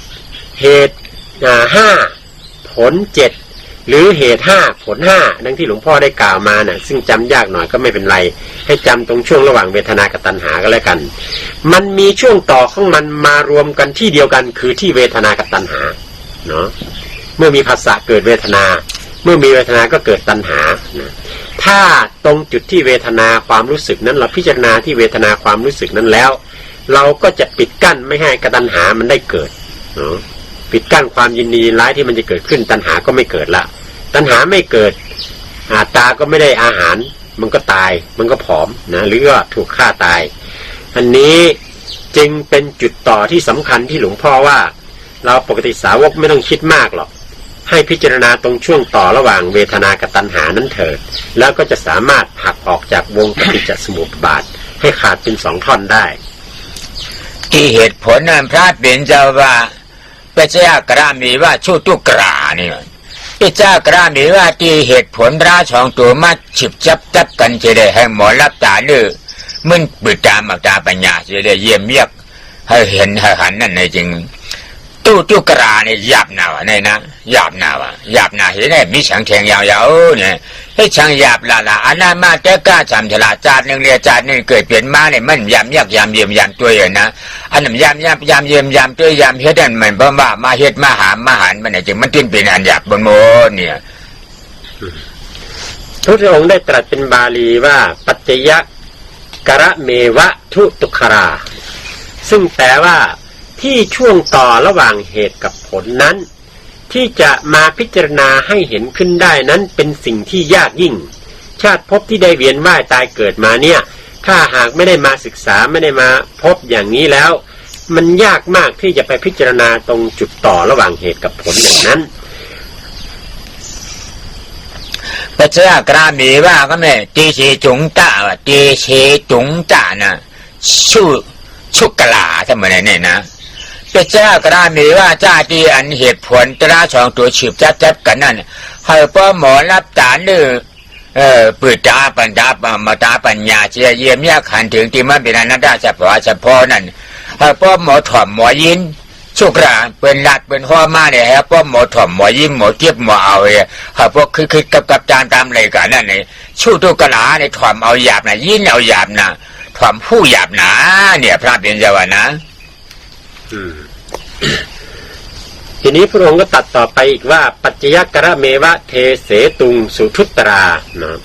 [SPEAKER 2] 5 ผล 7หรือเหตุ5 ผล5ดังที่หลวงพ่อได้กล่าวมาน่ะซึ่งจำยากหน่อยก็ไม่เป็นไรให้จำตรงช่วงระหว่างเวทนากับตัณหาก็แล้วกันมันมีช่วงต่อของมันมารวมกันที่เดียวกันคือที่เวทนากับตัณหาเนาะเมื่อมีผัสสะเกิดเวทนาเมื่อมีเวทนาก็เกิดตัณหานะถ้าตรงจุดที่เวทนาความรู้สึกนั้นเราพิจารณาที่เวทนาความรู้สึกนั้นแล้ว เราก็จะปิดกั้นไม่ให้กตัณหามันได้เกิดปิดกั้นความยินดีร้ายที่มันจะเกิดขึ้นตัณหาก็ไม่เกิดละตัณหาไม่เกิดตาก็ไม่ได้อาหารมันก็ตายมันก็ผอมนะหรือว่าถูกฆ่าตายอันนี้จึงเป็นจุดต่อที่สำคัญที่หลวงพ่อว่าเราปกติสาวกไม่ต้องคิดมากหรอกให้พิจารณาตรงช่วงต่อระหว่างเวทนากับตัณหานั้นเถิดแล้วก็จะสามารถหักออกจากวงปฏิจจสมุปบาทให้ขาดเป็นสองท่อนได้
[SPEAKER 1] ที่เหตุผลนั้นพระเป็นเจ้าว่าพระเจ้ากระมีว่าชุตุกรานี่พระเจ้ากระมีว่าที่เหตุผลราชองตัวมาฉิบจับกันจะได้ให้หมอรับตาเลือมึนปิดตาหมักตาปัญญาจะได้เยี่ยมเยียกให้เห็นให้หันนั่นในจริงตุกราเนี่ยหยาบหนาวเนี่ยนะหยาบหนาวหยาบหนาเห็นไหมมีช่างแทงยาวๆเนี่ยให้ช่างหยาบละอันนั้นมาแต่กล้าจำฉลาดจาดหนึ่งเรียจาดหนึ่งเกิดเปลี่ยนมาเนี่ยมันยำยักยำเยี่ยมยำตัวอย่างนะอันนั้นยำเยี่ยมยำตัวยำเฮ็ดนั่นมันบ้ามาเฮ็ดมาหามหันมันเนี่ยจึงมันจึงเป็นอันหยาบบนโมเนี่ย
[SPEAKER 2] พระองค์ได้ตรัสเป็นบาลีว่าปัจจยกระเมวะทุตุคราซึ่งแปลว่าที่ช่วงต่อระหว่างเหตุกับผลนั้นที่จะมาพิจารณาให้เห็นขึ้นได้นั้นเป็นสิ่งที่ยากยิ่งชาติภพที่ได้เวียนว่ายตายเกิดมาเนี่ยถ้าหากไม่ได้มาศึกษาไม่ได้มาพบอย่างนี้แล้วมันยากมากที่จะไปพิจารณาตรงจุดต่อระหว่างเหตุกับผลอย่างนั้น
[SPEAKER 1] พระเจ้ากรามีว่าก็ไม่ตีชีจุงตาตีชีจุงตานะชุกกลาทำไมเนี่ยนะพระเจ้ากรามีว่าจ้าที่อันเหตุผลตราสองตัวฉีบจับกันนั่นให้พ่อหมอรับตาเนื้อปืดตาปัญญามาตาปัญญาเจียเยี่ยมยากขันถึงที่มันเป็นอนัตตาเฉพาะนั่นให้พ่อหมอถ่อมหมอยินชุกราเป็นหลัดเป็นหัวมาเนี่ยให้พ่อหมอถ่อมหมอยิ้มหมอเทียบหมอเอาให้พวกคือกับจานตามเลยกันนั่นเลยชูตุกลาเนี่ยถ่อมเอาหยาบนะยินเอาหยาบนะถ่อมผู้หยาบหนาเนี่ยพระเป็นเจ้าว่านะ
[SPEAKER 2] ทีนี้พระองค์ก็ตัดต่อไปอีกว่าปัจจยกระเมวะเทเสตุงสุทุตรานะ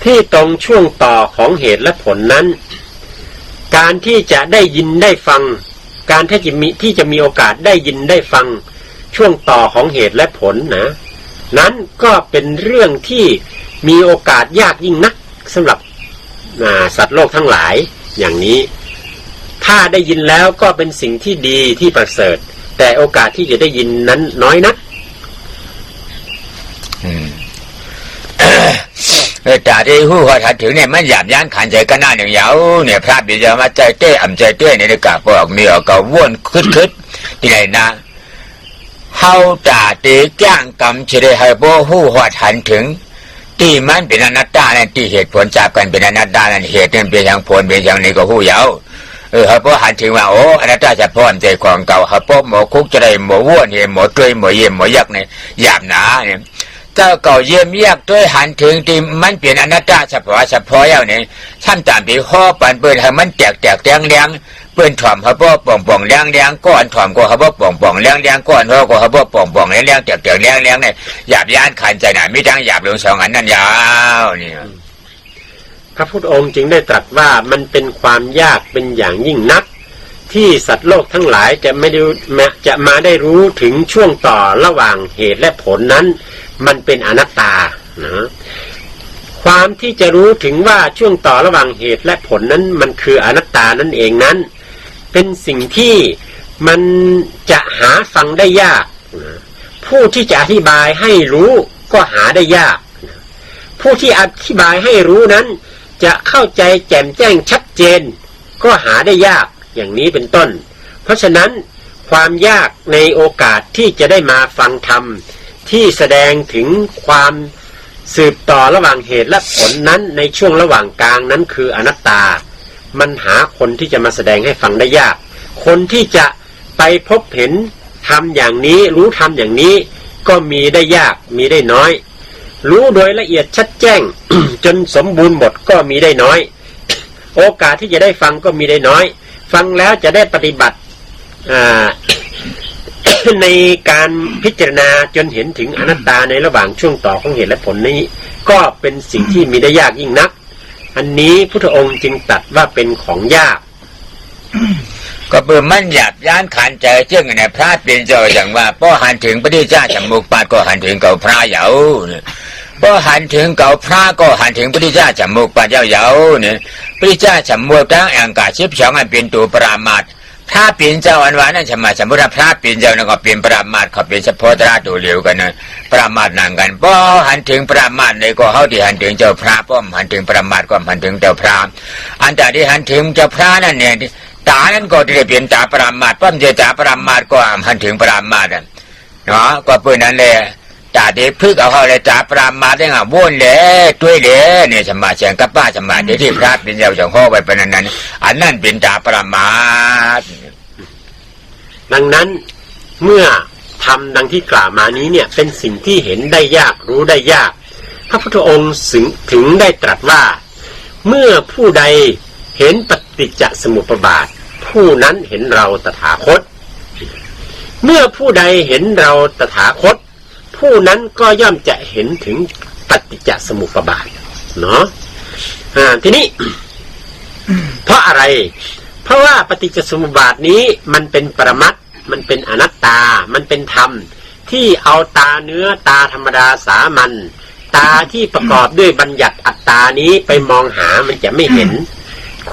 [SPEAKER 2] ที่ตรงช่วงต่อของเหตุและผลนั้นการที่จะได้ยินได้ฟังการที่จะมีโอกาสได้ยินได้ฟังช่วงต่อของเหตุและผลนะนั้นก็เป็นเรื่องที่มีโอกาสยากยิ่งนักสำหรับสัตว์โลกทั้งหลายอย่างนี้ถ้าได้ยินแล้วก็เป็นสิ่งที่ดีที่ประเสริฐแต่โอกาสที่จะได้ยินนั้นน้อยนัก
[SPEAKER 1] แต่ที่ผู้ขอถัดถึงเนี่ยมันหยาบยั้งขันใจก็น่าหนึ่งยาวเนี่ยพระบิดามาใจเต้ใจเต้ในกาปอกมีออกก็ว่นคึดที่ไหนนะเฮาจ่าตีแก้งกำเฉยให้โบผู้ขอถัดถึงที่มันเป็นอนัตตาเนี่ยที่เหตุผลจับกันเป็นอนัตตานั่นเหตุนั้นเป็นอย่างผลเป็นอย่างนี้ก็ผู้ยาวเขาพอหันถึงว่าโอ้อนัตตาจะพ้นใจของเก่าเขาพบหมอคุกจะได้หมอว่นเห็นหมอตุยหมอเยี่ยมหมอยักษ์เนี่ยหยาบหนาเนี่ยเจ้าเก่าเยี่ยมยากด้วยหันถึงที่มันเปลี่ยนอนัตตาเฉพาะแล้วเนี่ยท่านตามไปข้อปันเปิดให้มันแตกแรงเปิ้นถ่อมเขาบ่ป่องแรงก้อนถ่อมก็เขาบ่ป่องแรงก้อนเขาก็เขาบ่ป่องแรงแตกแรงเนี่ยหยาบย่านขันใจหนาไม่ทั้งหยาบลงสองอันนั่นยาวนี่
[SPEAKER 2] พระพุทธองค์จึงได้ตรัสว่ามันเป็นความยากเป็นอย่างยิ่งนักที่สัตว์โลกทั้งหลายจะมาได้รู้ถึงช่วงต่อระหว่างเหตุและผลนั้นมันเป็นอนัตตานะความที่จะรู้ถึงว่าช่วงต่อระหว่างเหตุและผลนั้นมันคืออนัตตานั่นเองนั้นเป็นสิ่งที่มันจะหาฟังได้ยากนะผู้ที่จะอธิบายให้รู้ก็หาได้ยากนะผู้ที่อธิบายให้รู้นั้นจะเข้าใจแจ่มแจ้งชัดเจนก็หาได้ยากอย่างนี้เป็นต้นเพราะฉะนั้นความยากในโอกาสที่จะได้มาฟังธรรมที่แสดงถึงความสืบต่อระหว่างเหตุและผลนั้นในช่วงระหว่างกลางนั้นคืออนัตตามันหาคนที่จะมาแสดงให้ฟังได้ยากคนที่จะไปพบเห็นธรรมอย่างนี้รู้ธรรมอย่างนี้ก็มีได้ยากมีได้น้อยรู้โดยละเอียดชัดแจ้ง จนสมบูรณ์หมดก็มีได้น้อยโอกาสที่จะได้ฟังก็มีได้น้อยฟังแล้วจะได้ปฏิบัติ ในการพิจารณาจนเห็นถึงอนัตตาในระหว่างช่วงต่อของเหตุและผลนี้ก็เป็นสิ่งที่มีได้ยากยิ่งนักอันนี้พุทธองค์จึงตรัสว่าเป็นของยาก
[SPEAKER 1] ก็เปิดมันหยาบย้านขันใจเจ้าในพระเป็นเจ้าอย่างว่าพอหันถึงพระพุทธเจ้าจมูกปาดก็หันถึงเก่าพระเหยาเนี่ยพอหันถึงเก่าพระก็หันถึงพระพุทธเจ้าจมูกปาดเหยาเนี่ยพระพุทธเจ้าจมูกทั้งอังกาชิบ2อันเป็นตัวปรามาสพระเป็นเจ้าอันว่านั่นสมมติพระเป็นเจ้านั่นก็เป็นปรามาสเขาเป็นเฉพาะตราตัวเดียวกันนะปรามาสนั่งกันพอหันถึงปรามาสเลยก็เขาที่หันถึงเจ้าพระป้อมหันถึงปรามาสก็หันถึงเจ้าพระอันแต่ที่หันถึงเจ้าพระนั่นเนี่ยตานั้นก็จะเปลี่ยนตาปรามาสป้อมจะตาปรามาสก็หันถึงปรามาสเนาะก็เพื่อนั้นเลยตาเด็กพึกเอาเขาเลยตาปรามาสได้ง่ะวนเลยด้วยเลยเนี่ยสมาเชียงกับป้าสมาเดี๋ยวที่พระเป็นเจ้าข้อไว้เป็นนั้นอันนั้นเป็นตาปรามาส
[SPEAKER 2] ดังนั้นเมื่อทำดังที่กล่าวมานี้เนี่ยเป็นสิ่งที่เห็นได้ยากรู้ได้ยากพระพุทธองค์ถึงได้ตรัสว่าเมื่อผู้ใดเห็นปฏิจจสมุปบาทผู้นั้นเห็นเราตถาคตเมื่อผู้ใดเห็นเราตถาคตผู้นั้นก็ย่อมจะเห็นถึงปฏิจจสมุปบาทเนาะทีนี้ เพราะอะไรเพราะว่าปฏิจจสมุปบาทนี้มันเป็นปรมัตถ์มันเป็นอนัตตามันเป็นธรรมที่เอาตาเนื้อตาธรรมดาสามัญตาที่ประกอบด้วยบัญญัติอัตตานี้ไปมองหามันจะไม่เห็น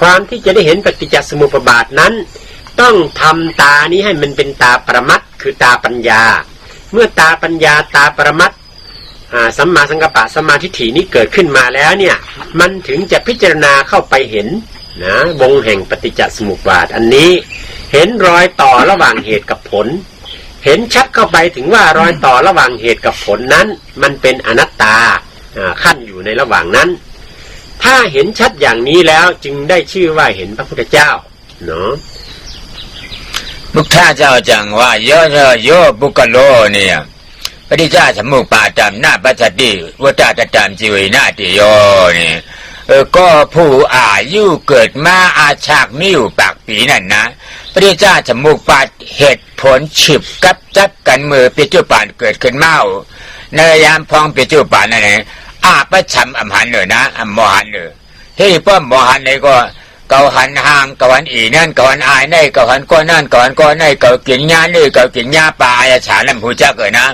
[SPEAKER 2] ความที่จะได้เห็นปฏิจจสมุปบาทนั้นต้องทำตานี้ให้มันเป็นตาปรมัตถ์คือตาปัญญาเมื่อตาปัญญาตาปรมัตถ์สัมมาสังกัปปะสัมมาทิฏฐินี้เกิดขึ้นมาแล้วเนี่ยมันถึงจะพิจารณาเข้าไปเห็นนะวงแห่งปฏิจจสมุปบาทอันนี้เห็นรอยต่อระหว่างเหตุกับผลเห็นชัดเข้าไปถึงว่ารอยต่อระหว่างเหตุกับผลนั้นมันเป็นอนัตตาขั้นอยู่ในระหว่างนั้นถ้าเห็นชัดอย่างนี้แล้วจึงได้ชื่อว่าเห็นพระพุทธเจ้าเนาะ
[SPEAKER 1] พุทธเจ้าจังว่าโยบุคโลเนี่ยปฏิจจสมุปบาทหน้าปัจจติวัฏฏตามจีวินาติโยเนี่ยก็ผู้อายุเกิดมาอาชากมิวปากปีนั่นนะปฏิจจสมุปบาทเหตุผลฉิบกับจับกันมือปิจุปานเกิดขึ้นเมาในยามพองปิจุปานนั่นเองประชำอำหันเลยนะมหันเลยที่ป้อมมหันเลยก็เกาหันห่างเกาหันอีนั่นเกาหันอายนี่เกาหันก้อนนั่นเกาหันก้อนนี่เกากินญานี่เกากินญาปลาอาฉาลำหูจักเอ๋ยนะ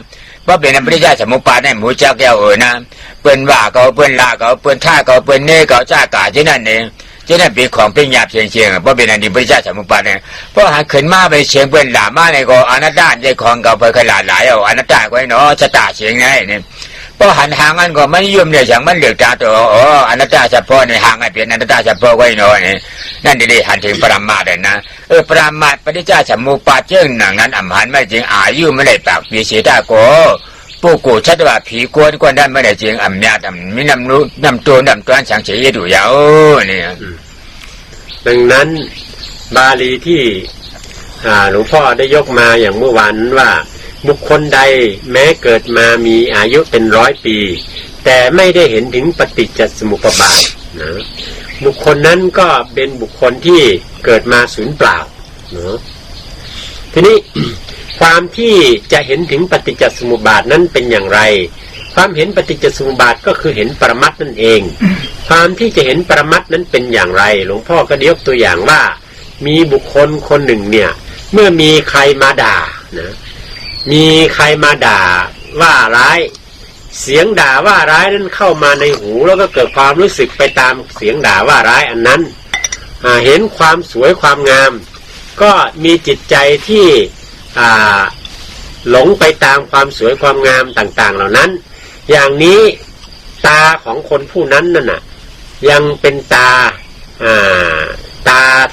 [SPEAKER 1] เพราะเป็นปฏิจจสมุปบาทในหูจักแก้วเอ๋ยนะเปิ้นว่าเกาเปิ้นลาเกาเปิ้นท่าเกาเปิ้นเน่เกาจ้ากาที่นั่นเองที่นั่นเป็นของเป็นหยาบเชียงเพราะเป็นอันนี้ปฏิจจสมุปบาทเนี่ยเพราะหาขึ้นมาไปเชียงเปิ้นหลามาในก็อนัตตาใจของเกาไปขลาดหลายเอาอนัตตาไว้เนาะชะตาเชียงไงเนี่ยเพราะหันห่างกันก็ไม่นิยมเนี่ยอย่างมันเหลือตาตัวอนัตตาเฉพาะในห่างกันเป็นอนัตตาเฉพาะไว้หน่อยนั่นดีๆหันถึงปรามาสเลยนะปรามาสปฏิจจสมุปบาทเจ้าหนังนั้นอำหันไม่จริงอายุไม่ได้ปากปีเสียตาโกผู้กูชัดว่าผีกวนกวนได้ไม่ได้จริงอำนาจมีน้ำรู้น้ำตัวน้ำตัวสังเฉยดูยาวเนี่ย
[SPEAKER 2] ดังนั้นบาลีที่หลวงพ่อได้ยกมาอย่างเมื่อวานว่าบุคคลใดแม้เกิดมามีอายุเป็น100 ปีแต่ไม่ได้เห็นถึงปฏิจจสมุปบาทนะบุคคลนั้นก็เป็นบุคคลที่เกิดมาสูญเปล่านะทีนี้ ความที่จะเห็นถึงปฏิจจสมุปบาทนั้นเป็นอย่างไรความเห็นปฏิจจสมุปบาทก็คือเห็นปรมัตถ์นั่นเองความที่จะเห็นปรมัตถ์นั้นเป็นอย่างไรหลวงพ่อก็ยกตัวอย่างว่ามีบุคคลคนหนึ่งเนี่ยเมื่อมีใครมาด่านะมีใครมาด่าว่าร้ายเสียงด่าว่าร้ายนั้นเข้ามาในหูแล้วก็เกิดความรู้สึกไปตามเสียงด่าว่าร้ายอันนั้นเห็นความสวยความงามก็มีจิตใจที่หลงไปตามความสวยความงามต่างๆเหล่านั้นอย่างนี้ตาของคนผู้นั้นนั่นน่ะยังเป็นตา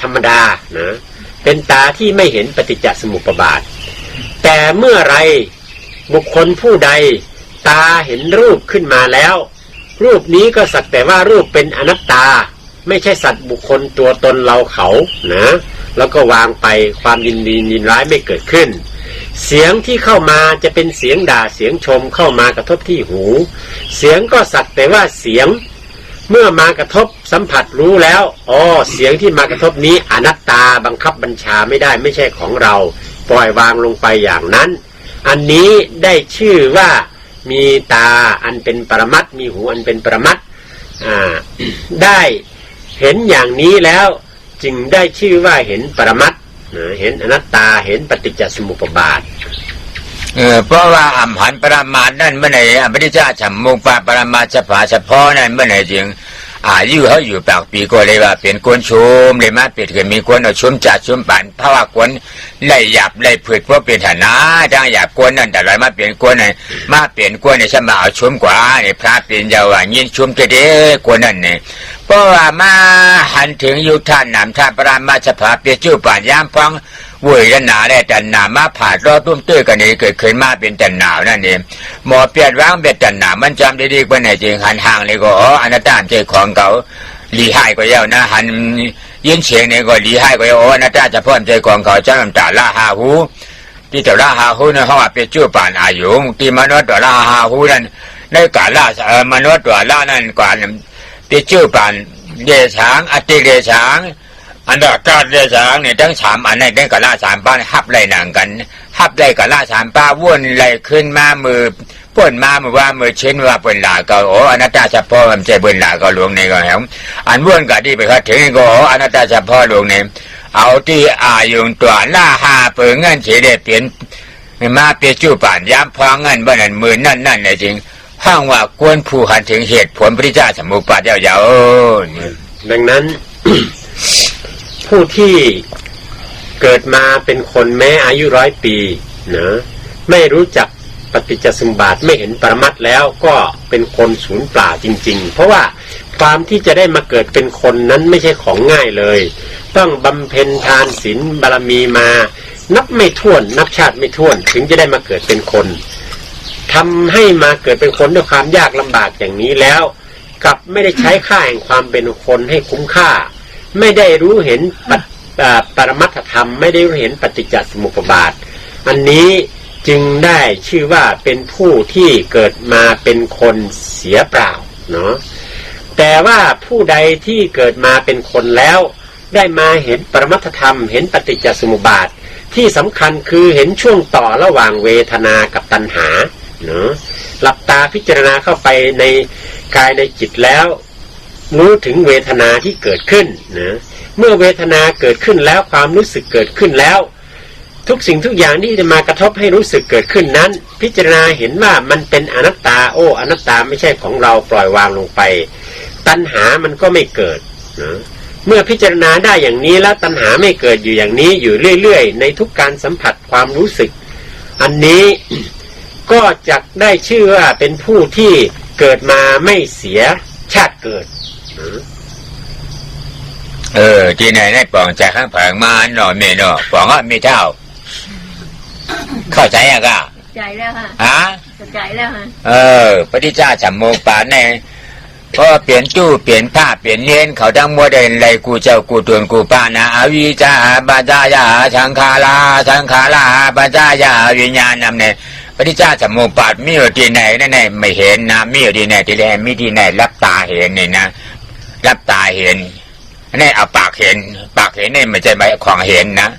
[SPEAKER 2] ธรรมดานะเป็นตาที่ไม่เห็นปฏิจจสมุปบาทแต่เมื่อไรบุคคลผู้ใดตาเห็นรูปขึ้นมาแล้วรูปนี้ก็สักแต่ว่ารูปเป็นอนัตตาไม่ใช่สัตว์บุคคลตัวตนเราเขานะแล้วก็วางไปความยินดียินร้ายไม่เกิดขึ้นเสียงที่เข้ามาจะเป็นเสียงด่าเสียงชมเข้ามากระทบที่หูเสียงก็สักแต่ว่าเสียงเมื่อมากระทบสัมผัสรู้แล้วเสียงที่มากระทบนี้อนัตตาบังคับบัญชาไม่ได้ไม่ใช่ของเราปล่อยวางลงไปอย่างนั้นอันนี้ได้ชื่อว่ามีตาอันเป็นปรมัตถ์มีหูอันเป็นปรมัตถ์ได้เห็นอย่างนี้แล้ว จึงได้ชื่อว่าเห็นปรมัตถ์เห็นอนัตตาเห็นปฏิจจสมุปบาท
[SPEAKER 1] เพราะว่าอัมหันปรมาณนั่นเมื่อไหร่อภิชาฉัมมุปาปรมาเฉพาะเฉพาะนั่นเมื่อไหร่จึงอายุเขาอยู่ปากปีก็เลยว่าเป็นกวนชุมเลยมาเปิดก็มีกวนเอาชุมจัดชุมปันเพราะว่ากวนไล่หยาบไล่ผืดเพราะเป็นฐานะทางหยาบกวนนั่นแต่ไรมาเปลี่ยนกวนไหนมาเปลี่ยนกวนในฉันมาเอาชุมกว่าเนี่ยพระเปลี่ยนเยาว่ายินชุมจะได้กวนนั่นเนี่ยเพราะว่ามาหันถึงยุท่านนำท่านปรามาเฉพาะเปียจูป่านยามฟังเวยกันหนาได้แต่หนามาผ่ารอตุ้มตื้อกันนี่เกิดขึ้นมาเป็นแต่หนาวนั่นเองหมอเปลี่ยนร่างเป็นแต่หนามันจำได้ดีกว่าไหนจริงหันห่างเลยก็อนัตตาใจของเขาหลีหายก็เย้านะหันยินเสียงเนี่ยก็หลีหายก็เย้าอนัตตาจะพ่นใจของเขาจ้าน้ำตาละหาหูที่แต่ละหาหูนั่นเขาว่าเป็นชื่อป่านอายุที่มนุษย์ตัวละหาหูนั่นในการละมนุษย์ตัวละนั่นก่อนเป็นชื่อป่านเดชางอติเดชางอันดับการเดชางเนี่ยทั้งสามอันในได้กับละสามป้าฮับไล่หนังกันฮับไล่กับละสามป้าวนไล่ขึ้นมามือป่นมาเมื่อว่ามือเช่นว่าเป็นหลาก็โอ้อนัตตาเฉพาะมันใจเป็นหลาก็หลวงในก็แหมอันว่นก็ดีไปครับถึงก็โอ้อนัตตาเฉพาะหลวงในเอาที่อายุตัวล่าหาเปิดเงินเฉยได้เปลี่ยนมาเปลี่ยนจูป่านย้ำพอเงินบ้านนั้นมือนั่นเลยจริงห้างว่ากวนผู้หันถึงเหตุผลพระเจ้าสมุปบาทยาว
[SPEAKER 2] ๆดังนั้น ผู้ที่เกิดมาเป็นคนแม้อายุ100 ปีนะไม่รู้จักปฏิจจสมุปบาทไม่เห็นปรมัตถ์แล้วก็เป็นคนศูนย์เปล่าจริงๆเพราะว่าความที่จะได้มาเกิดเป็นคนนั้นไม่ใช่ของง่ายเลยต้องบำเพ็ญทานศีลบารมีมานับไม่ถ้วนนับชาติไม่ถ้วนถึงจะได้มาเกิดเป็นคนทำให้มาเกิดเป็นคนด้วยความยากลำบากอย่างนี้แล้วกลับไม่ได้ใช้ค่าแห่งความเป็นคนให้คุ้มค่าไม่ได้รู้เห็นปรมัตถธรรมไม่ได้รู้เห็นปฏิจจสมุปบาทอันนี้จึงได้ชื่อว่าเป็นผู้ที่เกิดมาเป็นคนเสียเปล่าเนาะแต่ว่าผู้ใดที่เกิดมาเป็นคนแล้วได้มาเห็นปรมัตถธรรมเห็นปฏิจจสมุปบาทที่สำคัญคือเห็นช่วงต่อระหว่างเวทนากับตัณหาเนาะหลับตาพิจารณาเข้าไปในกายในจิตแล้วรู้ถึงเวทนาที่เกิดขึ้นนะเมื่อเวทนาเกิดขึ้นแล้วความรู้สึกเกิดขึ้นแล้วทุกสิ่งทุกอย่างที่จะมากระทบให้รู้สึกเกิดขึ้นนั้นพิจารณาเห็นว่ามันเป็นอนัตตาโอ้อนัตตาไม่ใช่ของเราปล่อยวางลงไปตัณหามันก็ไม่เกิดนะเมื่อพิจารณาได้อย่างนี้แล้วตัณหาไม่เกิดอยู่อย่างนี้อยู่เรื่อยๆในทุกการสัมผัสความรู้สึกอันนี้ก็จะได้ชื่อว่าเป็นผู้ที่เกิดมาไม่เสียชาติเกิด
[SPEAKER 1] ที่ไหนได้ปองใจข้างผางมาหน่อเมหน่อปองก็ไม่เท่าเข้าใจยังก็
[SPEAKER 3] ใจแล้วค่ะใจแล้วค่ะ
[SPEAKER 1] ปฏิจจสมุปบาทเนี่ยพอเปลี่ยนตู้เปลี่ยนผ้าเปลี่ยนเนียนเขาทั้งหมดเลยไรกูเจ้ากูตวนกูป้านะอวิจาปัจจายาสังขาราปัจจายาวิญญาณนำเนี่ยปฏิจจสมุปบาทมีอยู่ที่ไหนนั่นไม่เห็นนะมีอยู่ที่ไหนที่แรกมีที่ไหนรับตาเห็นนี่นะรับตาเห็นนี่เอาปากเห็นนี่ไม่ใช่ใบของเห็นนะ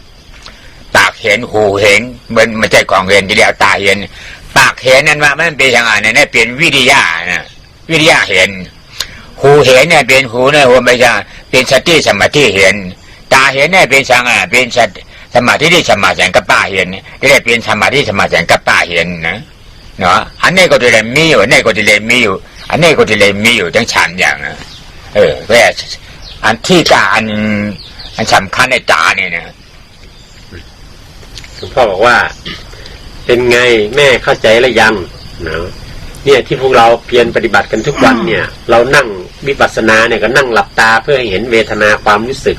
[SPEAKER 1] ปากเห็นหูเห็นมันไม่ใช่ของเห็นที่เรียกตาเห็นปากเห็นนั่นว่ามันเป็นอย่างไรเนี่ยเป็นวิทยานะวิทยาเห็นหูเห็นเนี่ยเป็นหูเนี่ยหูไม่ใช่เป็นสติสมาธิเห็นตาเห็นเนี่ยเป็นสังเป็นสมาธิที่สมาธิกับป้าเห็นที่ได้เป็นสมาธิสมาธิกับป้าเห็นนะเนาะอันนี้ก็จะเลยมีอยู่อันนี้ก็จะเลยมีอยู่อันนี้ก็จะเลยมีอยู่ทั้งชั้นอย่างนะเพื่ออันที่ตาอันสำคัญในตาเนี่ยนะ
[SPEAKER 2] หลวงพ่อบอกว่าเป็นไงแม่เข้าใจแล้วยังนะเนี่ยที่พวกเราเพียรปฏิบัติกันทุกวันเนี่ยเรานั่งวิปัสสนาเนี่ยก็นั่งหลับตาเพื่อให้เห็นเวทนาความรู้สึก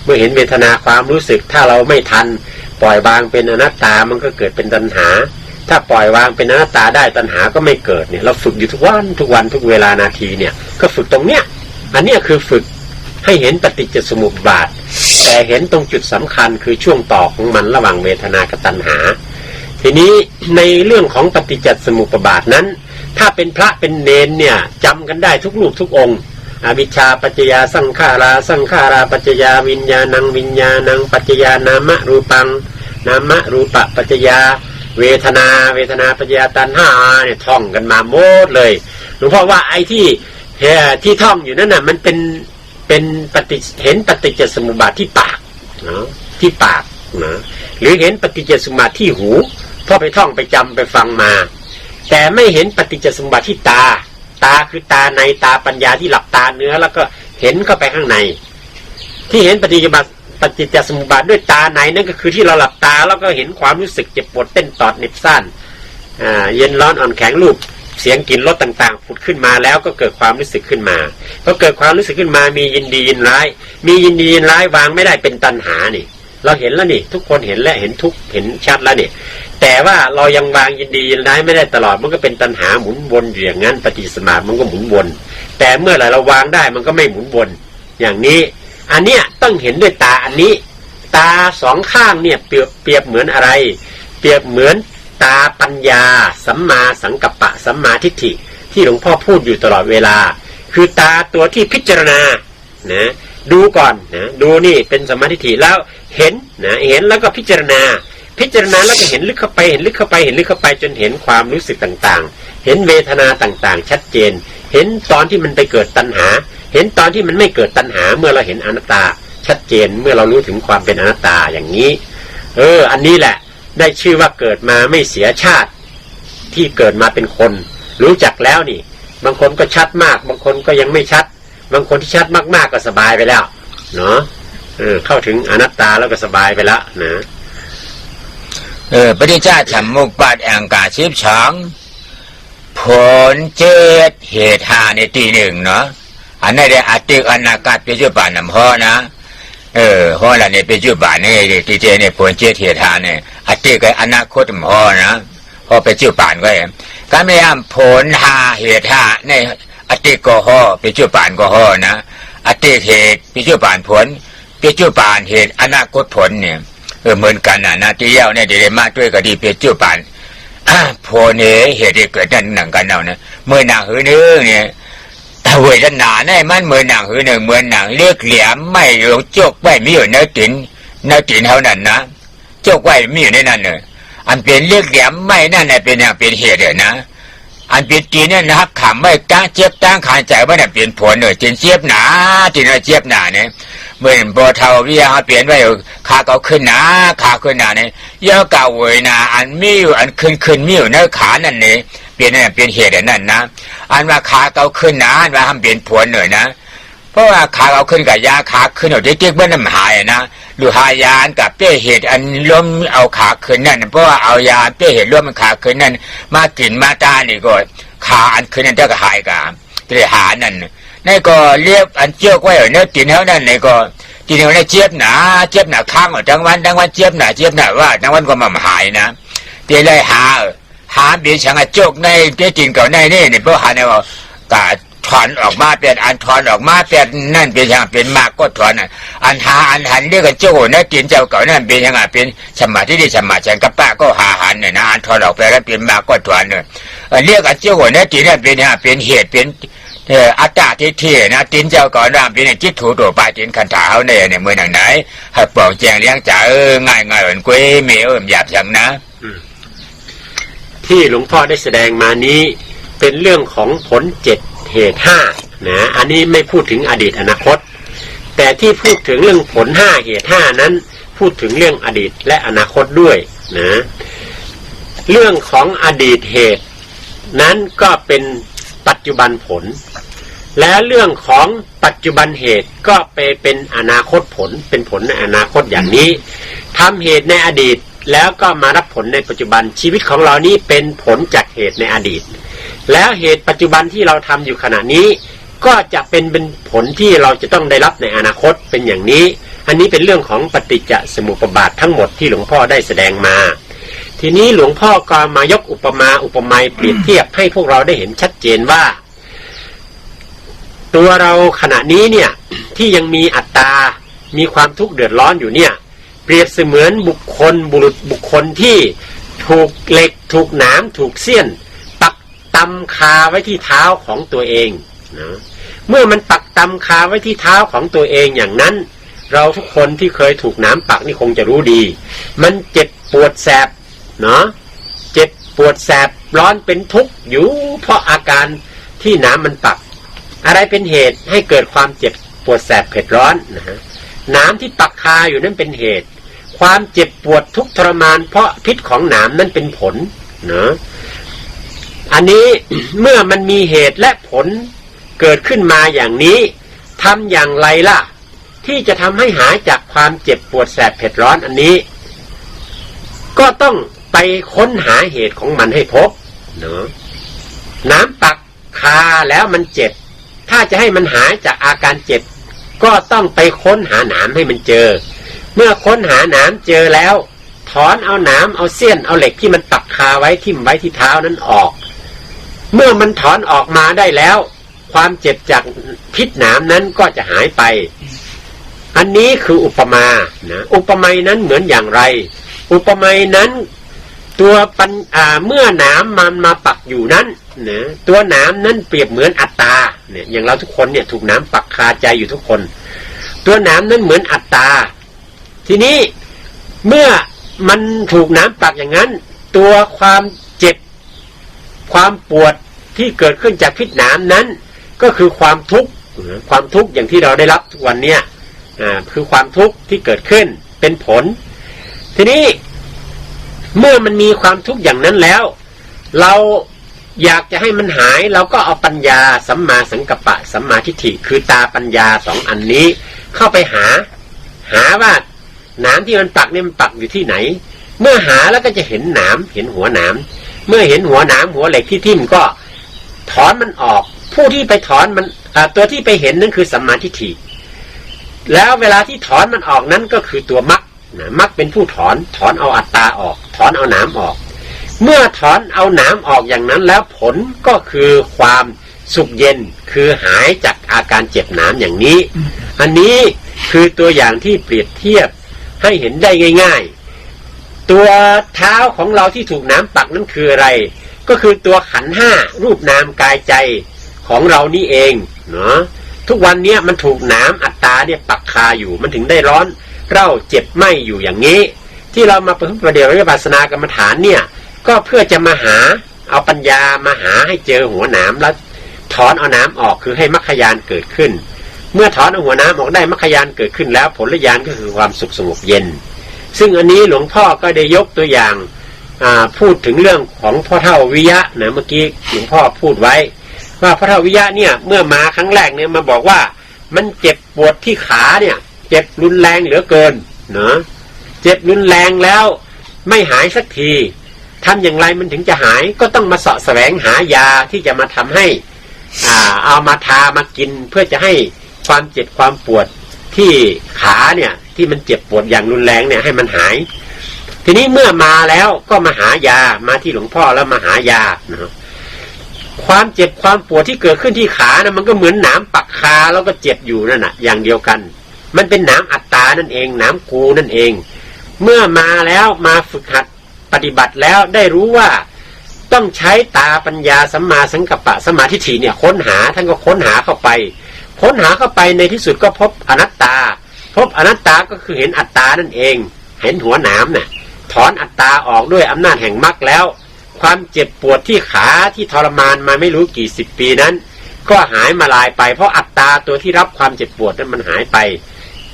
[SPEAKER 2] เมื่อเห็นเวทนาความรู้สึกถ้าเราไม่ทันปล่อยวางเป็นอนัตตามันก็เกิดเป็นตัณหาถ้าปล่อยวางเป็นอนัตตาได้ตัณหาก็ไม่เกิดเนี่ยเราฝึกอยู่ทุกวันทุกเวลานาทีเนี่ยก็ฝึกตรงเนี้ยอันเนี้ยคือฝึกให้เห็นปฏิจจสมุปบาทแต่เห็นตรงจุดสำคัญคือช่วงต่อของมันระหว่างเวทนากับตัณหาทีนี้ในเรื่องของปฏิจจสมุปบาทนั้นถ้าเป็นพระเป็นเนนเนี่ยจำกันได้ทุกรูปทุกองค์อวิชชาปัจจยาสังขาราปัจจยาวิญญาณังปัจจยานามรูปังนามรูปะปัจจยาเวทนาปัจจยาตัณหาเนี่ยท่องกันมาหมดเลยหลวงพ่อว่าไอ้ที่ท่องอยู่นั่นน่ะมันเป็น เป็นเห็นปฏิจจสมุปบาทที่ปากนะที่ปากนะหรือเห็นปฏิจจสมุปบาทที่หูเพราะไปท่องไปจำไปฟังมาแต่ไม่เห็นปฏิจจสมุปบาทที่ตาคือตาในตาปัญญาที่หลับตาเนื้อแล้วก็เห็นเข้าไปข้างในที่เห็นปฏิจจสมุปบาทด้วยตาในนั่นก็คือที่เราหลับตาแล้วก็เห็นความรู้สึกเจ็บปวดเต้นตอดเหน็บซ่านเย็นร้อนอ่อนแข็งรูปเสียงกลิ่นรสต่างๆผุดขึ้นมาแล้วก็เกิดความรู้สึกขึ้นมาพอเกิดความรู้สึกขึ้นมามียินดียินร้ายมียินดียินร้ายวางไม่ได้เป็นตัณหานี่เราเห็นแล้วนี่ทุกคนเห็นแล้วเห็นทุกเห็นชัดแล้วนี่แต่ว่าเรายังวางยินดียินร้ายไม่ได้ตลอดมันก็เป็นตัณหาหมุนวนอยู่อย่างนั้นปฏิสมาธิมันก็หมุนวนแต่เมื่อไหร่เราวางได้มันก็ไม่หมุนวนอย่างนี้อันเนี้ยต้องเห็นด้วยตาอันนี้ตาสองข้างเนี่ยเปรียบเหมือนอะไรเปรียบเหมือนตาปัญญาสัมมาสังกัปปะสัมมาทิฏฐิที่หลวงพ่อพูดอยู่ตลอดเวลาคือตาตัวที่พิจารณานะดูก่อนนะดูนี่เป็นสัมมาทิฏฐิแล้วเห็นนะเห็นแล้วก็พิจารณาแล้วก็เห็นลึกเข้าไปเห็นลึกเข้าไปเห็นลึกเข้าไปจนเห็นความรู้สึกต่างๆเห็นเวทนาต่างๆชัดเจนเห็นตอนที่มันไปเกิดตัณหาเห็นตอนที่มันไม่เกิดตัณหาเมื่อเราเห็นอนัตตาชัดเจนเมื่อเรารู้ถึงความเป็นอนัตตาอย่างนี้อันนี้แหละได้ชื่อว่าเกิดมาไม่เสียชาติที่เกิดมาเป็นคนรู้จักแล้วนี่บางคนก็ชัดมากบางคนก็ยังไม่ชัดบางคนที่ชัดมากๆก็สบายไปแล้วเนาะเข้าถึงอนัตตาแล้วก็สบายไปแล้วนะ
[SPEAKER 1] ปฏิจจสมุปบาทอังกา12ผลเจตเหตุหาในตีหนึ่งเนาะอันนี้ได้อติอนาคตปัจจุบันนำพ่อนะพ่อละในปัจจุบันนี่ที่เจเนี่ยผลเจตเหตุหาเนี่ยอติกับอนาคตพ่อนะพ่อปัจจุบันก็การไม่ห้ามผลหาเหตุหาในอติก็ห่อปัจจุบันก็ห่อนะอติเหตุปัจจุบันผลปัจจุบันเหตุอนาคตผลเนี่ยเหมือนกันนะที่เย้าเนี่ยได้มาด้วยก็ดีปัจจุบันผลเนี่ยเหตุที่เกิดนั่นหนังกันเอาเนี่ยเมื่อหนังหือนึงเนี่ยเวทนาเนี่ยมันเหมือนหนังหือหนึ่งเหมือนหนังเลือกเหลี่ยมไม่หลงจกไม่มีอยู่เนื้อตินเท่านั้นนะจกไว้มีอยู่ในนั้นเลยอันเป็นเลือกเหลี่ยมไม่นั่นเนี่ยเป็นอย่างเป็นเหตุเลยนะอันเป็นจีเนี่ยนะครับขำไม่ตั้งเจ็บตั้งขาใจว่าเนี่ยเป็นผลเลยจีนเจ็บหนาจีนเจ็บหนาเนี่ยเมื่อโบเทาวิยาเปลี่ยนไว้ขาเก่าขึ้นหนาขาขึ้นหนาเนี่ยเยอะเก่าเวยนาอันมีอยู่อันขึ้นมีอยู่ในขานั่นเนี่ยเป็นเหตุนั่นนะอันว่าขาเก่าขึ้นหนาอันว่าทำเป็นผลเลยนะเพราะว่าขาเก่าขึ้นกับยาขาขึ้นเอาเด็กๆเมื่อน้ำหายนะดูหายากับเปี้ยเหตุอันล้มเอาขาขึ้นนั่นเพราะว่าเอายาเปี้ยเหตุล้มมันขาขึ้นนั่นมากินมาตานี่ก็ขาอันขึ้นนั่นจะหายกับเรียหานั่นนี่ก็เรียบอันเจียวไว้เนื้อตินเท่านั้นนี่ก็ทีนี้เนี่ยเจ็บหนาข้างทั้งวันเจ็บหนาว่าทั้งวันก็มาหายนะเดี๋ยวเลยหาเบียช่างโจกในเตี้ยจินเก่าในนี่เพราะหาเนี่ยว่ากาถอนออกมาเป็นอันถอนออกมาเป็นนั่นเป็นช่างเป็นมากก็ถอนอันหันเรียกกันโจกในจินเจ้าเก่านั่นเป็นช่างเป็นสมาธิที่สมาฉันกับป้าก็หันเนี่ยนะอันถอนออกไปแล้วเป็นมากก็ถอนเนี่ยเรียกกันโจกในจินนั่นเป็นเหตุเป็นอัตตาที่เที่นะตินเจ้าก่อนรามเป็นจิตถูตัวปลายตินคันถาเขาเนี่ยเมื่อหนังไหนให้ปองแจงเลี้ยงจ่าง่ายเหมือนกุ้ยเมี่หยาบอย่างนะ
[SPEAKER 2] ที่หลวงพ่อได้แสดงมานี้เป็นเรื่องของผล7เหตุ5นะอันนี้ไม่พูดถึงอดีตอนาคตแต่ที่พูดถึงเรื่องผล5เหตุ5นั้นพูดถึงเรื่องอดีตและอนาคตด้วยนะเรื่องของอดีตเหตุนั้นก็เป็นปัจจุบันผลและเรื่องของปัจจุบันเหตุก็ไปเป็นอนาคตผลเป็นผลในอนาคตอย่างนี้ทำเหตุในอดีตแล้วก็มารับผลในปัจจุบันชีวิตของเรานี้เป็นผลจากเหตุในอดีตแล้วเหตุปัจจุบันที่เราทำอยู่ขณะนี้ก็จะเป็นผลที่เราจะต้องได้รับในอนาคตเป็นอย่างนี้อันนี้เป็นเรื่องของปฏิจจสมุปบาททั้งหมดที่หลวงพ่อได้แสดงมาทีนี้หลวงพ่อก็มายกอุปไมยเปรียบเทียบให้พวกเราได้เห็นชัดเจนว่าตัวเราขณะนี้เนี่ยที่ยังมีอัตตามีความทุกข์เดือดร้อนอยู่เนี่ยเปรียบเสมือนบุคคลที่ถูกเหล็กถูกหนามถูกเสี้ยนปักตำคาไว้ที่เท้าของตัวเองนะเมื่อมันปักตำคาไว้ที่เท้าของตัวเองอย่างนั้นเราทุกคนที่เคยถูกหนามปักนี่คงจะรู้ดีมันเจ็บปวดแสบเนาะเจ็บปวดแสบร้อนเป็นทุกข์อยู่เพราะอาการที่หนามมันปักอะไรเป็นเหตุให้เกิดความเจ็บ ปวดแสบเผ็ดร้อนนะฮะหนามที่ปักคาอยู่นั้นเป็นเหตุความเจ็บปวดทุกข์ทรมานเพราะพิษของหนามนั้นเป็นผลนะอันนี้ เมื่อมันมีเหตุและผลเกิดขึ้นมาอย่างนี้ทำอย่างไรล่ะที่จะทำให้หายจากความเจ็บปวดแสบเผ็ดร้อนอันนี้ก็ต้องไปค้นหาเหตุของมันให้พบเนาะน้ำปักคาแล้วมันเจ็บถ้าจะให้มันหายจากอาการเจ็บก็ต้องไปค้นหาหนามให้มันเจอเมื่อค้นหาหนามเจอแล้วถอนเอาหนามเอาเสี้ยนเอาเหล็กที่มันปักคาไว้ทิ่มไว้ที่เท้านั้นออกเมื่อมันถอนออกมาได้แล้วความเจ็บจากพิษหนามนั้นก็จะหายไปอันนี้คืออุปมานะอุปไมยนั้นเหมือนอย่างไรอุปไมยนั้นตัวเมื่อหนามมันมาปักอยู่นั้นนะตัวหนามนั้นเปรียบเหมือนอัตตาเนี่ยอย่างเราทุกคนเนี่ยถูกหนามปักคาใจอยู่ทุกคนตัวหนามนั้นเหมือนอัตตาทีนี้เมื่อมันถูกหนามปักอย่างนั้นตัวความเจ็บความปวดที่เกิดขึ้นจากพิษหนามนั้นก็คือความทุกข์อย่างที่เราได้รับทุกวันเนี้ยคือความทุกข์ที่เกิดขึ้นเป็นผลทีนี้เมื่อมันมีความทุกข์อย่างนั้นแล้วเราอยากจะให้มันหายเราก็เอาปัญญาสัมมาสังกัปปะสัมมาทิฏฐิคือตาปัญญาสองอันนี้เข้าไปหาว่าหนามที่มันปักเนี่ยมันปักอยู่ที่ไหนเมื่อหาแล้วก็จะเห็นหนามเห็นหัวหนามเมื่อเห็นหัวหนามหัวเหล็กที่ทิ่มก็ถอนมันออกผู้ที่ไปถอนมันตัวที่ไปเห็นนั่นคือสัมมาทิฏฐิแล้วเวลาที่ถอนมันออกนั้นก็คือตัวมรรคมรรคเป็นผู้ถอนเอาอัตตาออกถอนเอาหนามออกเมื่อถอนเอาหนามออกอย่างนั้นแล้วผลก็คือความสุขเย็นคือหายจากอาการเจ็บหนามอย่างนี้อันนี้คือตัวอย่างที่เปรียบเทียบให้เห็นได้ง่ายๆตัวเท้าของเราที่ถูกหนามปักนั้นคืออะไรก็คือตัวขันธ์ห้ารูปนามกายใจของเรานี่เองเนาะทุกวันนี้มันถูกหนามอัตตาเนี่ยปักคาอยู่มันถึงได้ร้อนเร่าเจ็บไหม้อยู่อย่างนี้ที่เรามาประเดี๋ยววิปัสสนากรรมฐานเนี่ยก็เพื่อจะมาหาเอาปัญญามาหาให้เจอหัวหนามแล้วถอนเอาน้ำออกคือให้มรรคญาณเกิดขึ้นเมื่อถอนเอาหัวน้ำออกได้มรรคญาณเกิดขึ้นแล้วผลญาณก็คือความสุขสงบเย็นซึ่งอันนี้หลวงพ่อก็ได้ยกตัวอย่างพูดถึงเรื่องของพ่อเฒ่าวิยะนะเมื่อกี้หลวงพ่อพูดไว้ว่าพ่อเฒ่าวิยะเนี่ยเมื่อมาครั้งแรกเนี่ยมาบอกว่ามันเจ็บปวดที่ขาเนี่ยเจ็บรุนแรงเหลือเกินเนาะเจ็บรุนแรงแล้วไม่หายสักทีทำอย่างไรมันถึงจะหายก็ต้องมาเสาะแสวงหายาที่จะมาทำให้เอามาทามากินเพื่อจะให้ความเจ็บความปวดที่ขาเนี่ยที่มันเจ็บปวดอย่างรุนแรงเนี่ยให้มันหายทีนี้เมื่อมาแล้วก็มาหายามาที่หลวงพ่อแล้วมาหายานะความเจ็บความปวดที่เกิดขึ้นที่ขานะมันก็เหมือนหนามปักคาแล้วก็เจ็บอยู่นั่นน่ะอย่างเดียวกันมันเป็นหนามอัตตานั่นเองหนามกูนั่นเองเมื่อมาแล้วมาฝึกหัดปฏิบัติแล้วได้รู้ว่าต้องใช้ตาปัญญาสัมมาสังกัปปะสัมมาทิฏฐิเนี่ยค้นหาท่านก็ค้นหาเข้าไปในที่สุดก็พบอนัตตาพบอนัตตาก็คือเห็นอัตตานั่นเองเห็นหัวหนามน่ะถอนอัตตาออกด้วยอำนาจแห่งมรรคแล้วความเจ็บปวดที่ขาที่ทรมานมาไม่รู้กี่สิบปีนั้นก็หายมาลายไปเพราะอัตตาตัวที่รับความเจ็บปวดนั้นมันหายไป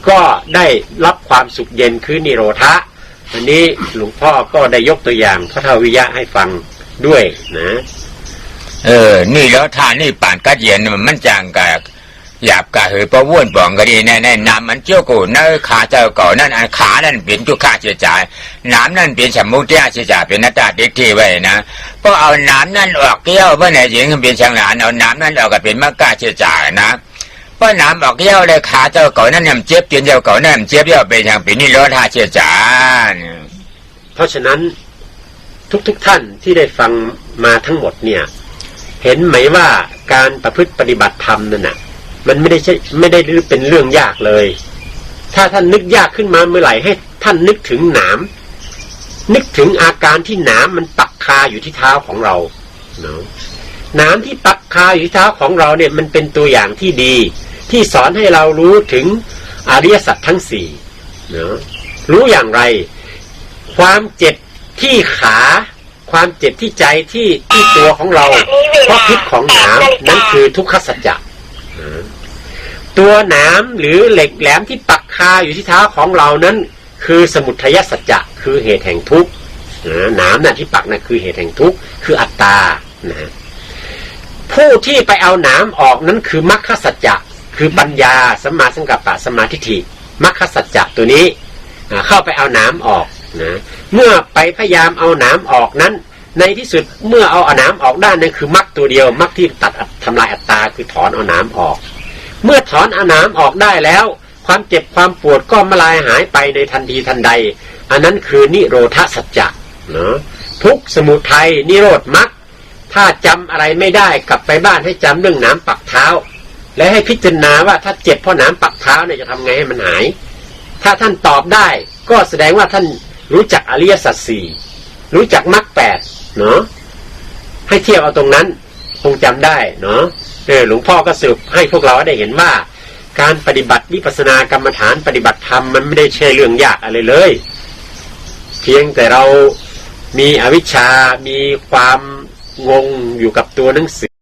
[SPEAKER 2] ก็ได้รับความสุขเย็นคือนิโรธะอันนี้หลวงพ่อก็ได้ยกตัวอย่างพระเฒ่าวิยะให้ฟังด้วยนะ
[SPEAKER 1] นี่แล้วท่านี่ป่านกัดเย็นมันจางกะหยาบกะหือประว่นบ่องก็ดีแน่ๆน้ำมันเจ้ากูนั่นขาเจ้าก่อนั่นอันขานั่นเป็นทุกข้าเสียจ่ายน้ำนั่นเป็นสมุทัยเสียจ่ายเป็นนัตตาเด็กที่ไว้นะก็เอาน้ำนั่นออกเกี้ยวเมื่อไหร่หญิงเป็นช่างหลานเอาน้ำนั่นออกก็เป็นมรรคเสียจ่ายนะเพราะน้ำออกเกี้ยวเลยขาเจ้าก่อนั่นยำเจ็บเปลี่ยนเจ้าก่อนั่นเจ็บเย้าเป็นอย่างเป็นนิโรธาเสียจ่าย
[SPEAKER 2] เพราะฉะนั้นทุกท่านที่ได้ฟังมาทั้งหมดเนี่ยเห็นไหมว่าการประพฤติปฏิบัติธรรมนั่นน่ะมันไม่ได้เป็นเรื่องยากเลยถ้าท่านนึกยากขึ้นมาเมื่อไหร่ให้ท่านนึกถึงหนามนึกถึงอาการที่หนามมันปักคาอยู่ที่เท้าของเราเนาะหนามที่ปักคาอยู่ที่เท้าของเราเนี่ยมันเป็นตัวอย่างที่ดีที่สอนให้เรารู้ถึงอริยสัจทั้งสี่เนาะรู้อย่างไรความเจ็บที่ขาความเจ็บที่ใจที่ตัวของเราเพราะพิษของหนามนั่นคือทุกขสัจจะ ตัวหนามหรือเหล็กแหลมที่ปักคาอยู่ที่เท้าของเรานั้นคือสมุทัยสัจจะคือเหตุแห่งทุกข์หนามน่ะที่ปักน่ะคือเหตุแห่งทุกข์คืออัตตานะผู้ที่ไปเอาหนามออกนั้นคือมรรคสัจจะคือปัญญาสัมมาสังกัปปะสัมมาทิฏฐิมรรคสัจจะตัวนี้เข้าไปเอาหนามออกนะเมื่อไปพยายามเอาหนามออกนั้นในที่สุดเมื่อเอาหนามออกได้นั่นคือมรรคตัวเดียวมรรคที่ตัดทำลายอัตตาคือถอนเอาหนามออกเมื่อถอนเอาหนามออกได้แล้วความเจ็บความปวดก็มาลายหายไปในทันทีทันใดอันนั้นคือนิโรธสัจจะนะทุกข์สมุทัยนิโรธมรรคถ้าจำอะไรไม่ได้กลับไปบ้านให้จำเรื่องหนามปักเท้าและให้พิจารณาว่าถ้าเจ็บเพราะหนามปักเท้าเนี่ยจะทำไงให้มันหายถ้าท่านตอบได้ก็แสดงว่าท่านรู้จักอริยสัจสี่รู้จักมรรคแปดเนาะให้เทียบเอาตรงนั้นคงจำได้เนาะหลวงพ่อก็สรุปให้พวกเราได้เห็นว่าการปฏิบัติวิปัสสนากรรมฐานปฏิบัติธรรมมันไม่ได้ใช่เรื่องยากอะไรเลยเพียงแต่เรามีอวิชชามีความงงอยู่กับตัวหนังสือ